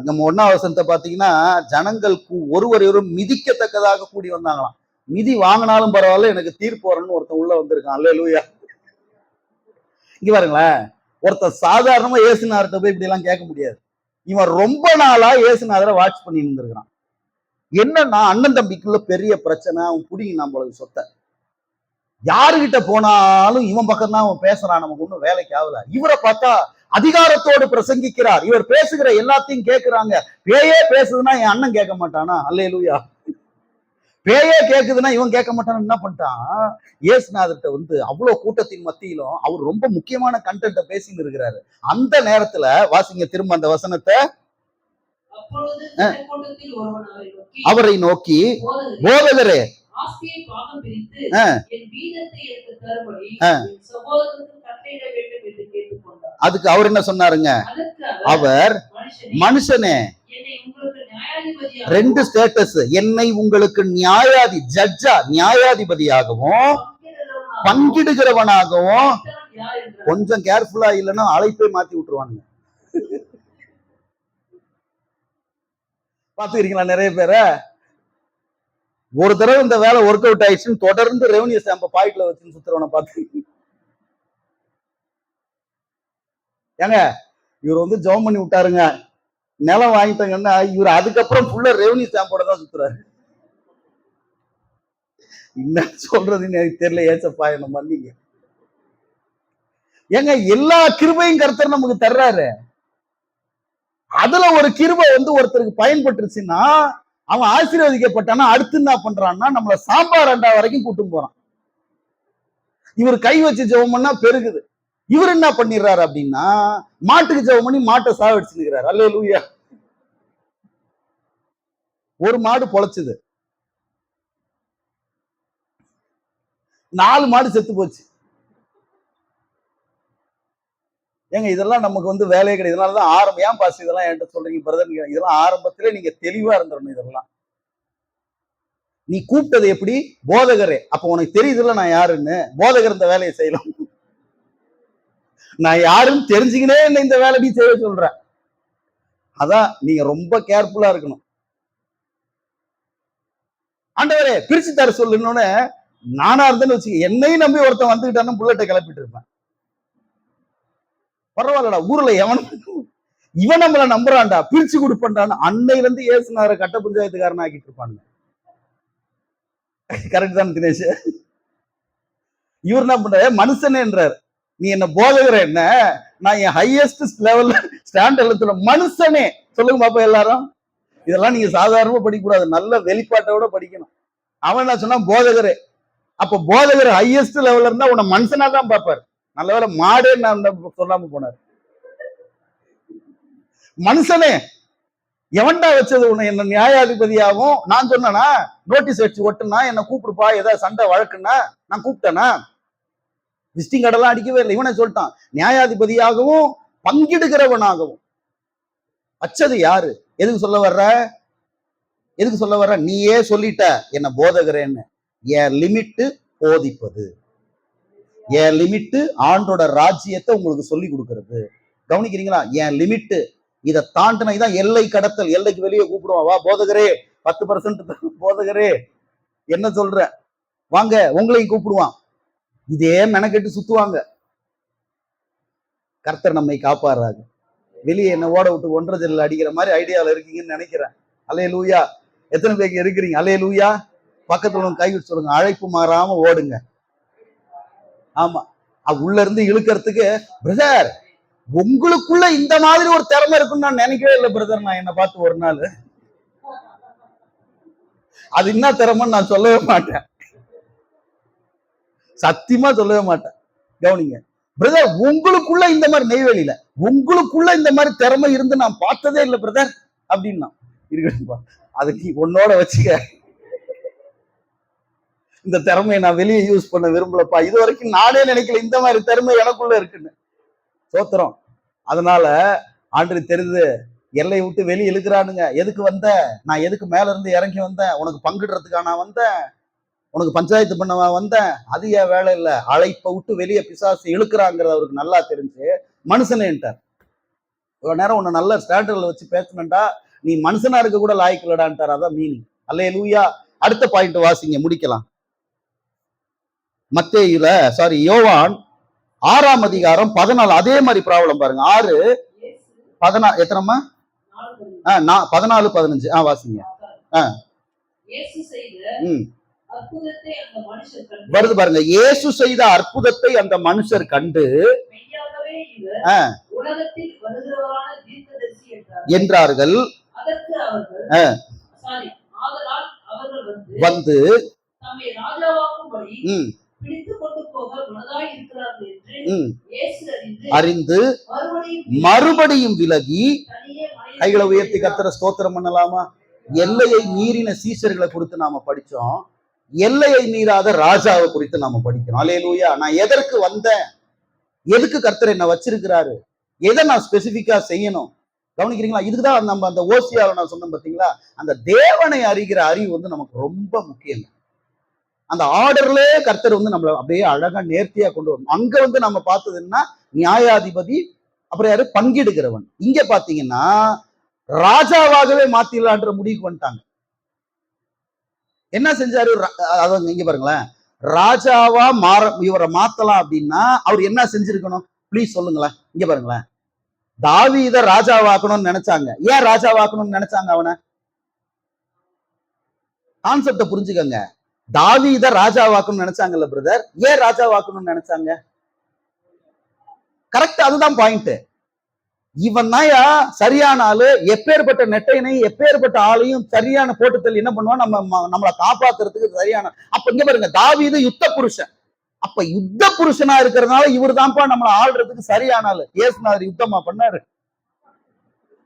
நம்ம 1ஆம் வசனத்தை பாத்தீங்கன்னா, ஜனங்கள் ஒருவர் மிதிக்கத்தக்கதாக கூடி வந்தாங்களாம். மிதி வாங்கினாலும் பரவாயில்ல, எனக்கு தீர்ப்பு வரணும்னு ஒருத்தன் உள்ள வந்திருக்கான். அல்லேலூயா. இங்க பாருங்களேன், ஒருத்தர் சாதாரணமா இயேசுநாதர்கிட்ட போய் இப்படி எல்லாம் கேட்க முடியாது. இவன் ரொம்ப நாளா இயேசுநாதரை வாட்ச் பண்ணி இருந்திருக்கிறான். என்னன்னா, அண்ணன் தம்பிக்குள்ள பெரிய பிரச்சனை, அவன் புடிங்கி நம்மளுக்கு சொத்தை. யாருகிட்ட போனாலும் இவன் பக்கம் தான் அவன் பேசுறான், நமக்கு ஒன்றும் வேலைக்கு ஆகல. இவரை பார்த்தா அதிகாரத்தோடு பிரசங்கிக்கிறார், இவர் பேசுகிற எல்லாத்தையும் கேட்கிறாங்க. பேயே பேசுதுன்னா என் அண்ணன் கேட்க மாட்டானா? அல்லேலூயா. பேயே கேட்குதுன்னா இவன் கேட்க மாட்டான்னு என்ன பண்ணிட்டான், இயேசுநாதர்கிட்ட வந்து அவ்வளவு கூட்டத்தின் மத்தியிலும் அவர் ரொம்ப முக்கியமான கண்டென்ட்டை பேசின்னு இருக்கிறாரு. அந்த நேரத்துல வாசிங்க திரும்ப அந்த வசனத்தை. அவரை நோக்கி, போதகரே, அதுக்கு அவர் என்ன சொன்னாருங்க? அவர் மனுஷனே, 2 ஸ்டேட்டஸ், என்னை உங்களுக்கு ஜட்ஜா நியாயாதிபதியாகவும் பங்கிடுகிறவனாகவும், கொஞ்சம் கேர்ஃபுல்லா இல்லைன்னா அழைப்பை மாத்தி விட்டுருவானுங்க. பாத்துக்கிறீங்களா நிறைய பேரை? ஒரு தடவை இந்த வேலை ஒர்க் அவுட் ஆயிடுச்சுன்னு தொடர்ந்து ரெவன்யூ ஸ்டாம்ப பாக்கெட்ல வச்சு சுத்துறவனை பார்த்து, ஏங்க இவர் வந்து ஜெபம் பண்ணி விட்டாருங்க, நிலம் வாங்கிட்டாங்கன்னா இவர் அதுக்கப்புறம் ஃபுல்லா ரெவன்யூ ஸ்டாம்போட தான் சுத்துறாரு. என்ன சொல்றதுன்னு எனக்கு தெரியல. ஏசப்பா என்ன மன்னிங்க. ஏங்க எல்லா கிருபையும் கர்த்தர் நமக்கு தர்றாரு. அதுல ஒரு கிருபை வந்து ஒருத்தருக்கு பயன்பட்டுருச்சுன்னா அவன் ஆசீர்வதிக்கப்பட்டானா அடுத்து என்ன பண்றான்னா நம்மள சாம்பார் அண்டா வரைக்கும் கூட்டும் போறான். இவர் கை வச்சு ஜெபம் பண்ணா பெருகுது. இவர் என்ன பண்ணிடுறாரு அப்படின்னா மாட்டுக்கு ஜெபம் பண்ணி மாட்டை சாவடிச்சுக்கிறாரு. அல்லேலூயா. ஒரு மாடு பொழைச்சுது, 4 மாடு செத்து போச்சு. ஏங்க இதெல்லாம் நமக்கு வந்து வேலையே கிடையாது. இதனாலதான் ஏன் பாஸ் இதெல்லாம் என்கிட்ட சொல்றீங்க பிரதர்? இதெல்லாம் ஆரம்பத்திலே நீங்க தெளிவா இருந்துடணும். இதெல்லாம் நீ கூப்பிட்டது எப்படி? போதகரே. அப்ப உனக்கு தெரியுதுல்ல நான் யாருன்னு. போதகர் இந்த வேலையை செய்யலாம். நான் யாருன்னு தெரிஞ்சுக்கினே என்ன இந்த வேலை நீ செய்ய சொல்ற. அதான் நீங்க ரொம்ப கேர்ஃபுல்லா இருக்கணும். ஆண்டவரே பிரிச்சு தர சொல்லுன்னு நானா இருந்தேன்னு வச்சுக்க, என்னையும் நம்பி ஒருத்தன் வந்துகிட்டான்னு புல்லட்டை கிளப்பிட்டு இருப்பேன். பரவாயில்லடா, ஊர்ல இவன் நம்மள நம்புறான்டா, பிரிச்சு கொடுப்பான்டான்னு அன்னையில இருந்து ஏசுனார கட்ட பஞ்சாயத்துக்காரன் ஆக்கிட்டு இருப்பானுங்க. கரெக்ட் தான் தினேஷ். இவர் என்ன பண்ற, மனுஷனேன்றார். நீ என்ன போதகர என்ன, நான் என் ஹையஸ்ட் லெவல்ல ஸ்டாண்டர்ட்ல மனுஷனே சொல்லுங்க பாப்பா எல்லாரும். இதெல்லாம் நீங்க சாதாரணமா படிக்க கூடாது, நல்ல வெளிப்பாட்டோட படிக்கணும். அவன் என்ன சொன்னா போதகரே. அப்ப போதகர் ஹையஸ்ட் லெவல்ல இருந்தா உன்னை மனுஷனா தான் பார்ப்பாரு. நல்ல வேலை மாடே நான் சொல்லாம போனார். மனுஷனே எவன்டா வச்சது உன்னை என்ன நியாயாதிபதியாகவும்? நான் சொன்னா நோட்டீஸ் வச்சு ஒட்டுனா என்ன கூப்பிடுப்பா, ஏதாவது சண்டை வழக்குன்னா நான் கூப்பிட்டேனா? விசிட்டிங் கார்டெல்லாம் அடிக்கவே இல்லை. இவனை சொல்லிட்டான் நியாயாதிபதியாகவும் பங்கிடுகிறவனாகவும். வச்சது யாரு? எதுக்கு சொல்ல வர்ற? எதுக்கு சொல்ல வர்ற? நீயே சொல்லிட்ட என்ன போதகரேன்னு. என் லிமிட்டு போதிப்பது, என் லிமிட்டு ஆண்டோட ராஜ்யத்தை உங்களுக்கு சொல்லி கொடுக்கறது. கவனிக்கிறீங்களா? என் லிமிட்டு இதை தாண்டினா இதான் எல்லை கடத்தல். எல்லைக்கு வெளியே கூப்பிடுவான், வா போதகரே 10% போதகரே என்ன சொல்ற வாங்க, உங்களையும் கூப்பிடுவான். இதே மெனக்கெட்டு சுத்துவாங்க. கர்த்தர் நம்மை காப்பாடுறாங்க. வெளியே என்ன ஓட விட்டு 1.5 ஜல்ல அடிக்கிற மாதிரி ஐடியாவில் இருக்கீங்கன்னு நினைக்கிறேன். அல்லேலூயா. எத்தனை பேருக்கு இருக்கிறீங்க? அல்லேலூயா. பக்கத்துல கை விட்டு சொல்லுங்க, அழைப்பு மாறாம ஓடுங்க. ஆமா, உள்ள இருந்து இழுக்கிறதுக்கு பிரதர் உங்களுக்குள்ள இந்த மாதிரி ஒரு திறமை இருக்குன்னு நான் நினைக்கவே இல்லை பிரதர். நான் என்ன பார்த்து ஒரு நாள் அது என்ன திறமைன்னு நான் சொல்லவே மாட்டேன், சத்தியமா சொல்லவே மாட்டேன். கவனிங்க பிரதர், உங்களுக்குள்ள இந்த மாதிரி நெய்வேலியில உங்களுக்குள்ள இந்த மாதிரி திறமை இருந்து நான் பார்த்ததே இல்லை பிரதர் அப்படின்னா இருக்கட்டும்பா, அது நீ உன்னோட வச்சுக்க. இந்த திறமையை நான் வெளியே யூஸ் பண்ண விரும்பலப்பா. இது வரைக்கும் நானே நினைக்கல இந்த மாதிரி திறமை எனக்குள்ள இருக்குன்னு. சோத்திரம். அதனால ஆண்டு தெரிந்து எல்லையை விட்டு வெளியே இழுக்கிறானுங்க. எதுக்கு வந்த? நான் எதுக்கு மேல இருந்து இறங்கி வந்தேன்? உனக்கு பங்கிடுறதுக்கா நான் வந்தேன்? உனக்கு பஞ்சாயத்து பண்ணவா வந்தேன்? அது என் வேலை இல்லை. அழைப்பை விட்டு வெளியே பிசாசு இழுக்கிறாங்கிறது அவருக்கு நல்லா தெரிஞ்சு மனுஷனேன்ட்டார். இவ்வளவு நேரம் உன்னை நல்ல ஸ்டாண்டர்ட்ல வச்சு பேசணும்டா, நீ மனுஷனா இருக்க கூட லாய்க்கலடான்ட்டார். அதான் மீனிங். அல்லேலூயா. அடுத்த பாயிண்ட் வாசிங்க, முடிக்கலாம். மத்தேயுல யோவான் 6ஆம் அதிகாரம் 14. அதே மாதிரி ப்ராப்ளம் பாருங்க. 6 14 எத்தனைமா? 14 15 வாசிங்க. வருது பாருங்க. இயேசு செய்த அற்புதத்தை அந்த மனுஷர் கண்டு என்றார்கள். வந்து அறிந்து மறுபடியும் விலகி, கைகளை உயர்த்தி கர்த்தரை ஸ்தோத்திரம் பண்ணலாமா? எல்லையை மீறின சீஷர்களை குறித்து நாம படிச்சோம், எல்லையை மீறாத ராஜாவை குறித்து நாம படிக்கிறோம். அல்லேலூயா. நான் எதற்கு வந்தேன், எதுக்கு கர்த்தர் என்ன வச்சிருக்கிறாரு, எதை நான் ஸ்பெசிபிக்கா செய்யணும், கவனிக்கிறீங்களா? இதுக்குதான் நம்ம அந்த ஓசியாவை நான் சொன்னேன் பாத்தீங்களா, அந்த தேவனை அறிகிற அறிவு வந்து நமக்கு ரொம்ப முக்கியம். அந்த ஆர்டர்ல கர்த்தர் வந்து நம்மள அப்படியே அழகா நேர்த்தியா கொண்டு வரும். அங்க வந்து நம்ம பார்த்ததுன்னா நியாயாதிபதி, அப்புறம் யாரு? பங்கிடுகிறவன். இங்க பாத்தீங்கன்னா ராஜாவாகவே மாத்திடலான்ற முடிவுக்கு வந்துட்டாங்க. என்ன செஞ்சாரு? இங்க பாருங்களேன், ராஜாவா இவரை மாத்தலாம் அப்படின்னா அவர் என்ன செஞ்சிருக்கணும்? பிளீஸ் சொல்லுங்களேன். இங்க பாருங்களேன், தாவீத ராஜாவாக்கணும்னு நினைச்சாங்க. ஏன் ராஜாவாக்கணும்னு நினைச்சாங்க? அவனை கான்செப்ட புரிஞ்சுக்கங்க. தாவீத ராஜாவாக்கணும்னு நினைச்சாங்கல்ல பிரதர், ஏன் ராஜாவாக்கணும்னு நினைச்சாங்க? கரெக்ட், அதுதான் பாயிண்ட். இவன் தான் சரியான ஆளு. எப்பேற்பட்ட நெட்டையனை எப்பேற்பட்ட ஆளையும் சரியான போட்டுத்தல் என்ன பண்ணுவான், நம்மளை காப்பாத்துறதுக்கு சரியான. அப்ப இங்க பாருங்க, தாவீது யுத்த புருஷன். அப்ப யுத்த புருஷனா இருக்கிறதுனால இவர் தான்ப்பா நம்மளை ஆள்றதுக்கு சரியான ஆளு. ஏசுநாதர் யுத்தமா பண்ணாரு?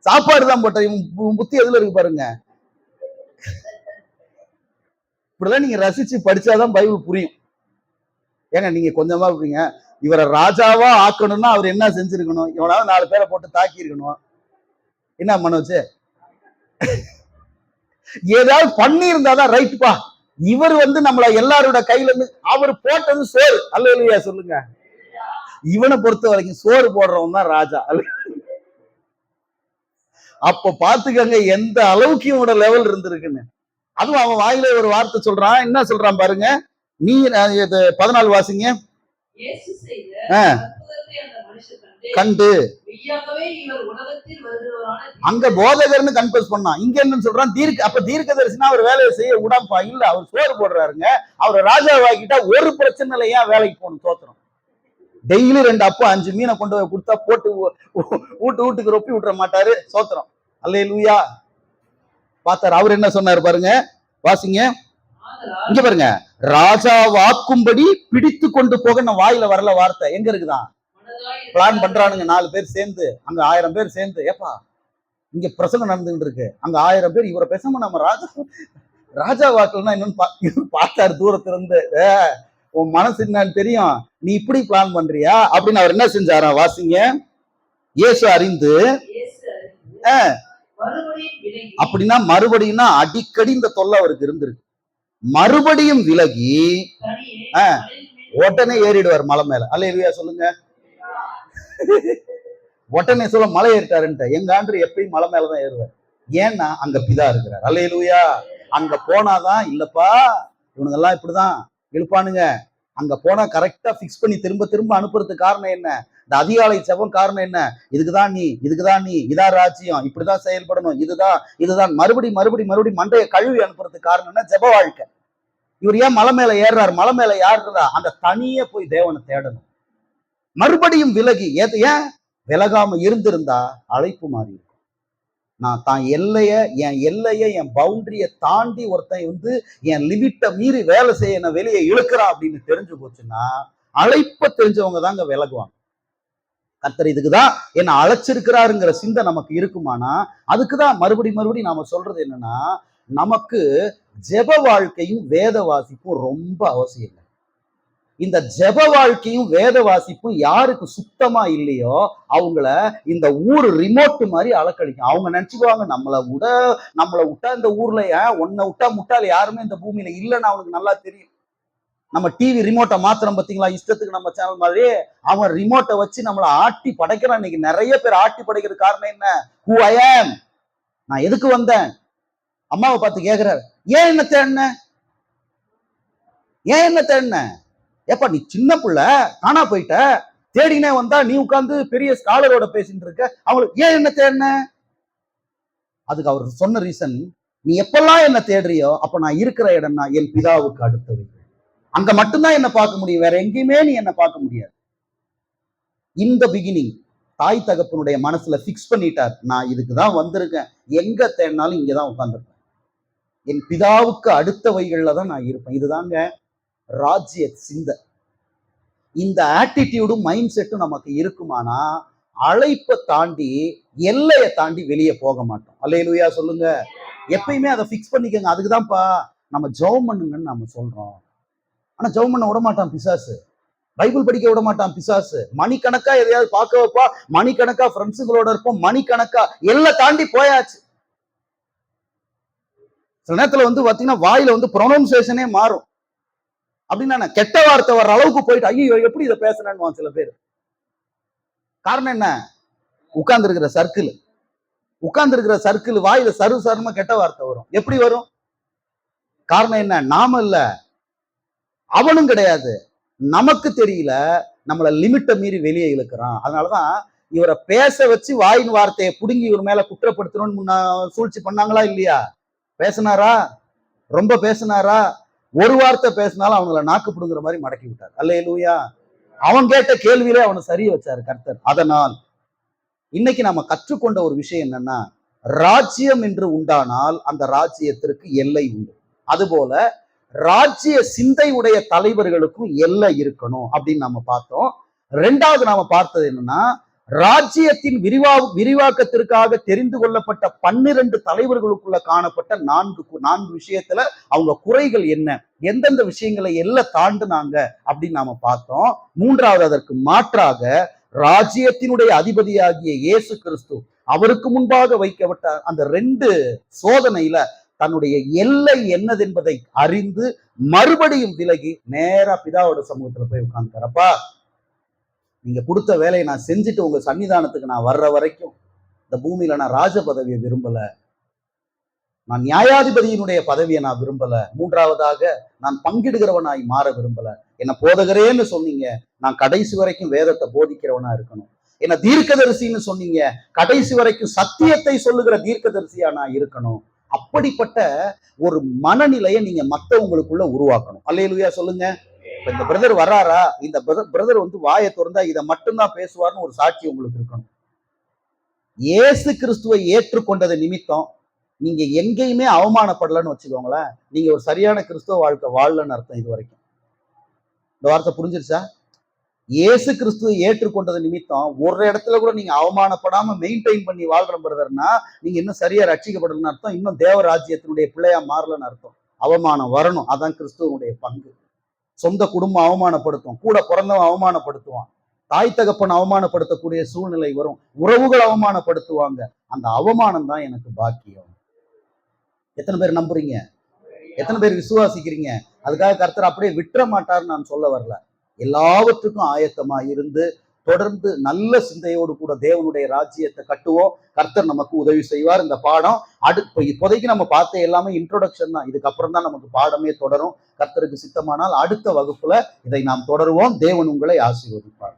சாப்பாடு தான் போட்ட. இவன் புத்தி எதுல இருக்கு பாருங்க. இப்படிலாம் நீங்க ரசிச்சு படிச்சாதான் பைபிள் புரியும். ஏங்க நீங்க கொஞ்சமா இருப்பீங்க, இவரை ராஜாவா ஆக்கணும்னா அவர் என்ன செஞ்சிருக்கணும்? இவனாவது 4 பேரை போட்டு தாக்கி இருக்கணும். என்ன மனோஜ், ஏதாவது பண்ணி இருந்தாதான் ரைட்டுப்பா இவர் வந்து நம்மள எல்லாரோட கையில இருந்து அவர் போட்டது சோறு. அல்லேலூயா சொல்லுங்க. இவனை பொறுத்த வரைக்கும் சோறு போடுறவன் தான் ராஜா. அப்ப பாத்துக்கங்க எந்த அளவுக்கு இவனோட லெவல் இருந்திருக்குன்னு. அதுவும் அவன் வாயில ஒரு வார்த்தை சொல்றான். என்ன சொல்றான் பாருங்க. நீ 14 வாசிங்க. இயேசு செய்த ஆ, அற்புதத்தை அந்த மனுஷன் கண்டு மெய்யாகவே இவர் உலகத்தில் வருகிறவரான அங்க போதகர்னு கன்ஃபஸ் பண்ணான். இங்க என்னன்னு சொல்றான், அப்ப தீர்க்கதரிசினா அவர் வேலையை செய்ய விடாமப்பா. இல்ல, அவர் சோறு போடுறாருங்க. அவர் ராஜாவாக்கிட்டா ஒரு பிரச்சனை இல்லை. ஏன் வேலைக்கு போகணும்? தோத்துறோம். டெய்லி 2 அப்பம் 5 மீனை கொண்டு போய் கொடுத்தா போட்டு வீட்டுக்கு ரொப்பி விட்டுற மாட்டாரு. சோத்திரம். அல்லேலூயா. பார்த்தாரு. அவர் என்ன சொன்னாரு பாருங்க, வாசிங்க. ஆதலால் இங்க பாருங்க, ராஜா வாக்கும்படி பிடித்து கொண்டு போக நான் வாயில வரல வார்த்தை. எங்க இருக்குதான்? மனதாய் பிளான் பண்றானுங்க 4 பேர் சேர்ந்து, அங்க 1000 பேர் சேர்ந்து. ஏப்பா இங்க பிரசங்கம் நடந்துகிட்டு இருக்கு, அங்க 1000 பேர். இவரை பேசாம நம்ம ராஜா வாக்குலன்னா என்னன்னு பார்த்தாரு தூரத்துல இருந்து. உன் மனசு என்னன்னு தெரியும், நீ இப்படி பிளான் பண்றியா அப்படின்னு அவர் என்ன செஞ்சாரா? வாசிங்க. இயேசு அறிந்து இயேசு அறிந்து மறுபடியும் விலகி அப்படின்னா மறுபடியும்னா அடிக்கடி இந்த தொல்லை அவருக்கு இருந்திருக்கு. மறுபடியும் விலகி தனியே ஆ. மலையின் மேல் உடனே ஏறிடுவார் மலை மேல. அல்லேலூயா சொல்லுங்க. உடனே சொல்ல மலை ஏறிட்டாருன்ட்டு. எங்க ஆண்டு எப்பயும் மலை மேலதான் ஏறுவார். ஏன்னா அங்க பிதா இருக்கிறார். அல்லேலூயா. அங்க போனாதான், இல்லப்பா இவனுங்க எல்லாம் இப்படிதான் இழுப்பானுங்க, அங்க போனா கரெக்டா பிக்ஸ் பண்ணி திரும்ப திரும்ப அனுப்புறதுக்கு காரணம் என்ன? இந்த அதிகாலை செபம் காரணம் என்ன? இதுக்குதான் நீ இதான் ராஜ்யம், இப்படிதான் செயல்படணும், இதுதான் மறுபடி மண்டையை கழுவி அனுப்புறதுக்கு காரணம் என்ன? ஜெப வாழ்க்கை. இவர் ஏன் மலை மேல ஏறுறாரு? மலை மேல யாருறா? அந்த தனியே போய் தேவனை தேடணும். மறுபடியும் விலகி ஏன் விலகாம இருந்திருந்தா அழைப்பு மாறி இருக்கும். நான் என் எல்லைய என் பவுண்டரிய தாண்டி ஒருத்தன் வந்து என் லிமிட்டை மீறி வேலை செய்ய என்ன வெளியே இழுக்கிறான் அப்படின்னு தெரிஞ்சு போச்சுன்னா அழைப்ப தெரிஞ்சவங்க தாங்க விலகுவாங்க. கர்த்தர் இதுக்குதான் என்ன அழைச்சிருக்கிறாருங்கிற சிந்தை நமக்கு இருக்குமானா, அதுக்குதான் மறுபடி நாம சொல்றது என்னன்னா, நமக்கு ஜெப வாழ்க்கையும் வேத வாசிப்பும் ரொம்ப அவசியம். இந்த ஜெப வாழ்க்கையும் வேத வாசிப்பும் யாருக்கு சுத்தமா இல்லையோ அவங்கள இந்த ஊர் ரிமோட் மாதிரி அலக்கழிக்கும். அவங்க நினைச்சுக்குவாங்க நம்மளை விட்டா இந்த ஊர்ல உன்னை விட்டா முட்டாள் யாருமே இந்த பூமியில இல்லைன்னு அவனுக்கு நல்லா தெரியும். நம்ம டிவி ரிமோட்டை மாத்திரம் பார்த்தீங்களா, இஷ்டத்துக்கு நம்ம சேனல் மாதிரி அவன் ரிமோட்டை வச்சு நம்மளை ஆட்டி படைக்கிறான். இன்னைக்கு நிறைய பேர் ஆட்டி படைக்கிற காரணம் என்ன? ஹூ ஐ ஆம், நான் எதுக்கு வந்தேன்? அம்மாவை பார்த்து கேட்கிறாரு, ஏன் என்ன தேடின? ஏப்பா நீ சின்ன பிள்ளை, காணா போயிட்ட, தேடினே வந்தா நீ உட்கார்ந்து பெரிய ஸ்காலரோட பேசிட்டு இருக்க, அவங்களுக்கு ஏன் என்ன தேடின? அதுக்கு அவர் சொன்ன ரீசன், நீ எப்பெல்லாம் என்ன தேடுறியோ அப்ப நான் இருக்கிற இடம்னா என் பிதாவுக்கு அடுத்தவை, அங்க மட்டும்தான் என்ன பார்க்க முடியும், வேற எங்கேயுமே நீ என்ன பார்க்க முடியாது. இந்த பிகினிங் தாய் தகப்பனுடைய மனசுல பிக்ஸ் பண்ணிட்டார். நான் இதுக்குதான் வந்திருக்கேன், எங்க தேடினாலும் இங்கதான் உட்கார்ந்துருப்பேன், என் பிதாவுக்கு அடுத்தவைகள்ல தான் நான் இருப்பேன். இதுதாங்க ராஜ்ய சிந்தை. இந்த ஆட்டிடியூடும் மைண்ட் செட்டும் நமக்கு இருக்குமானா அழைப்பை தாண்டி எல்லையை தாண்டி வெளியே போக மாட்டோம். அல்லேலூயா சொல்லுங்க. எப்பயுமே அதை பிக்ஸ் பண்ணிக்கங்க. அதுக்குதான்ப்பா நம்ம ஜெபம் பண்ணுங்கன்னு நம்ம சொல்றோம். ஆனா ஜெபம் பண்ண விட மாட்டான் பிசாசு, பைபிள் படிக்க விட மாட்டான் பிசாசு. மணிக்கணக்கா எதையாவது பார்க்க வைப்பா, மணிக்கணக்கா ஃப்ரெண்ட்ஸுங்களோட இருப்போம், மணிக்கணக்கா எல்லாம் தாண்டி போயாச்சு. சில நேரத்துல வந்து பாத்தீங்கன்னா வாயில வந்து ப்ரொனவுன்சியேஷனே மாறும். அப்படின்னா கெட்ட வார்த்தை வர்ற அளவுக்கு போயிட்டு ஐயோ எப்படி இதை பேசுறேன்னு சில பேர். காரணம் என்ன? உட்கார்ந்து இருக்கிற சர்க்கிள் வாயில சர்வ கெட்ட வார்த்தை வரும். எப்படி வரும்? காரணம் என்ன? நாம இல்ல, அவனும் கிடையாது, நமக்கு தெரியல, நம்மள லிமிட்டை மீறி வெளியே இழுக்கிறான். அதனாலதான் இவரை பேச வச்சு வாயின் வார்த்தையை புடுங்கி இவர் மேல குற்றப்படுத்தணும்னு சூழ்ச்சி பண்ணாங்களா இல்லையா? பேசினாரா? ரொம்ப பேசினாரா? ஒரு வார்த்தை பேசினாலும் அவங்கள நாக்கு புடுங்குற மாதிரி மடக்கி விட்டார். அல்லேலூயா. அவன் கேட்ட கேள்வியிலே அவனை சரிய வச்சாரு கர்த்தர். அதனால் இன்னைக்கு நம்ம கற்றுக்கொண்ட ஒரு விஷயம் என்னன்னா, ராஜ்யம் என்று உண்டானால் அந்த ராஜ்யத்திற்கு எல்லை உண்டு. அதுபோல ராஜ்ய சிந்தை உடைய தலைவர்களுக்கும் எல்லை இருக்கணும் அப்படின்னு நம்ம பார்த்தோம். 2வது நாம பார்த்தது என்னன்னா, ராஜ்யத்தின் விரிவாக்கத்திற்காக தெரிந்து கொள்ளப்பட்ட 12 தலைவர்களுக்குள்ள காணப்பட்ட 4 விஷயத்துல அவங்க குறைகள் என்ன, எந்தெந்த விஷயங்களை எல்லாம் தாண்டுனாங்க அப்படின்னு நாம பார்த்தோம். 3வது அதற்கு மாற்றாக ராஜ்யத்தினுடைய அதிபதியாகிய இயேசு கிறிஸ்து அவருக்கு முன்பாக வைக்கப்பட்ட அந்த 2 சோதனையில தன்னுடைய எல்லை என்னது என்பதை அறிந்து மறுபடியும் விலகி நேரா பிதாவோட சமூகத்துல போய் உட்கார்ந்துட்டாரப்பா, நீங்க கொடுத்த வேலையை நான் செஞ்சுட்டு உங்க சன்னிதானத்துக்கு நான் வர்ற வரைக்கும் இந்த பூமியில நான் ராஜ பதவியை விரும்பல, நான் நியாயாதிபதியினுடைய பதவியை நான் விரும்பல, மூன்றாவதாக நான் பங்கிடுகிறவனாய் மாற விரும்பல. என்ன போதகரேன்னு சொன்னீங்க, நான் கடைசி வரைக்கும் வேதத்தை போதிக்கிறவனா இருக்கணும். என்ன தீர்க்கதரிசின்னு சொன்னீங்க, கடைசி வரைக்கும் சத்தியத்தை சொல்லுகிற தீர்க்கதரிசியா நான் இருக்கணும். அப்படிப்பட்ட ஒரு மனநிலையை நீங்க மத்தவங்களுக்குள்ள உருவாக்கணும். அல்லேலூயா சொல்லுங்க. இப்ப இந்த பிரதர் வர்றாரா, இந்த பிரதர் வந்து வாயை திறந்தா இதை மட்டும்தான் பேசுவார்னு ஒரு சாட்சி உங்களுக்கு இருக்கணும். இயேசு கிறிஸ்துவை ஏற்றுக்கொண்டது நிமித்தம் நீங்க எங்கேயுமே அவமானப்படலன்னு வச்சுக்கோங்களேன், நீங்க ஒரு சரியான கிறிஸ்துவ வாழ்க்கை வாழலன்னு அர்த்தம். இது வரைக்கும் இந்த வார்த்தை புரிஞ்சிருச்சா? இயேசு கிறிஸ்துவை ஏற்றுக்கொண்டது நிமித்தம் ஒரு இடத்துல கூட நீங்க அவமானப்படாம மெயின்டைன் பண்ணி வாழ்ற பிரதர்னா நீங்க இன்னும் சரியா ரட்சிக்கப்படலன்னு அர்த்தம், இன்னும் தேவராஜ்யத்தினுடைய பிள்ளையா மாறலன்னு அர்த்தம். அவமானம் வரணும், அதான் கிறிஸ்துவனுடைய பங்கு. சொந்த குடும்பம் அவமானப்படுத்தும், கூட பிறந்தவன் அவமானப்படுத்துவான், தாய் தகப்பன் அவமானப்படுத்தக்கூடிய சூழ்நிலை வரும், உறவுகள் அவமானப்படுத்துவாங்க. அந்த அவமானம் தான் எனக்கு பாக்கியம். எத்தனை பேர் நம்புறீங்க? எத்தனை பேர் விசுவாசிக்கிறீங்க? அதுக்காக கர்த்தர் அப்படியே விட்டுற மாட்டார்னு நான் சொல்ல வரல. எல்லாவற்றுக்கும் ஆயத்தமா இருந்து தொடர்ந்து நல்ல சிந்தையோடு கூட தேவனுடைய ராஜ்யத்தை கட்டுவோம். கர்த்தர் நமக்கு உதவி செய்வார். இந்த பாடம் இப்போதைக்கு நம்ம பார்த்த எல்லாமே இன்ட்ரோடக்ஷன் தான். இதுக்கப்புறம் தான் நமக்கு பாடமே தொடரும். கர்த்தருக்கு சித்தமானால் அடுத்த வகுப்புல இதை நாம் தொடருவோம். தேவன் உங்களை ஆசீர்வதிப்பார்.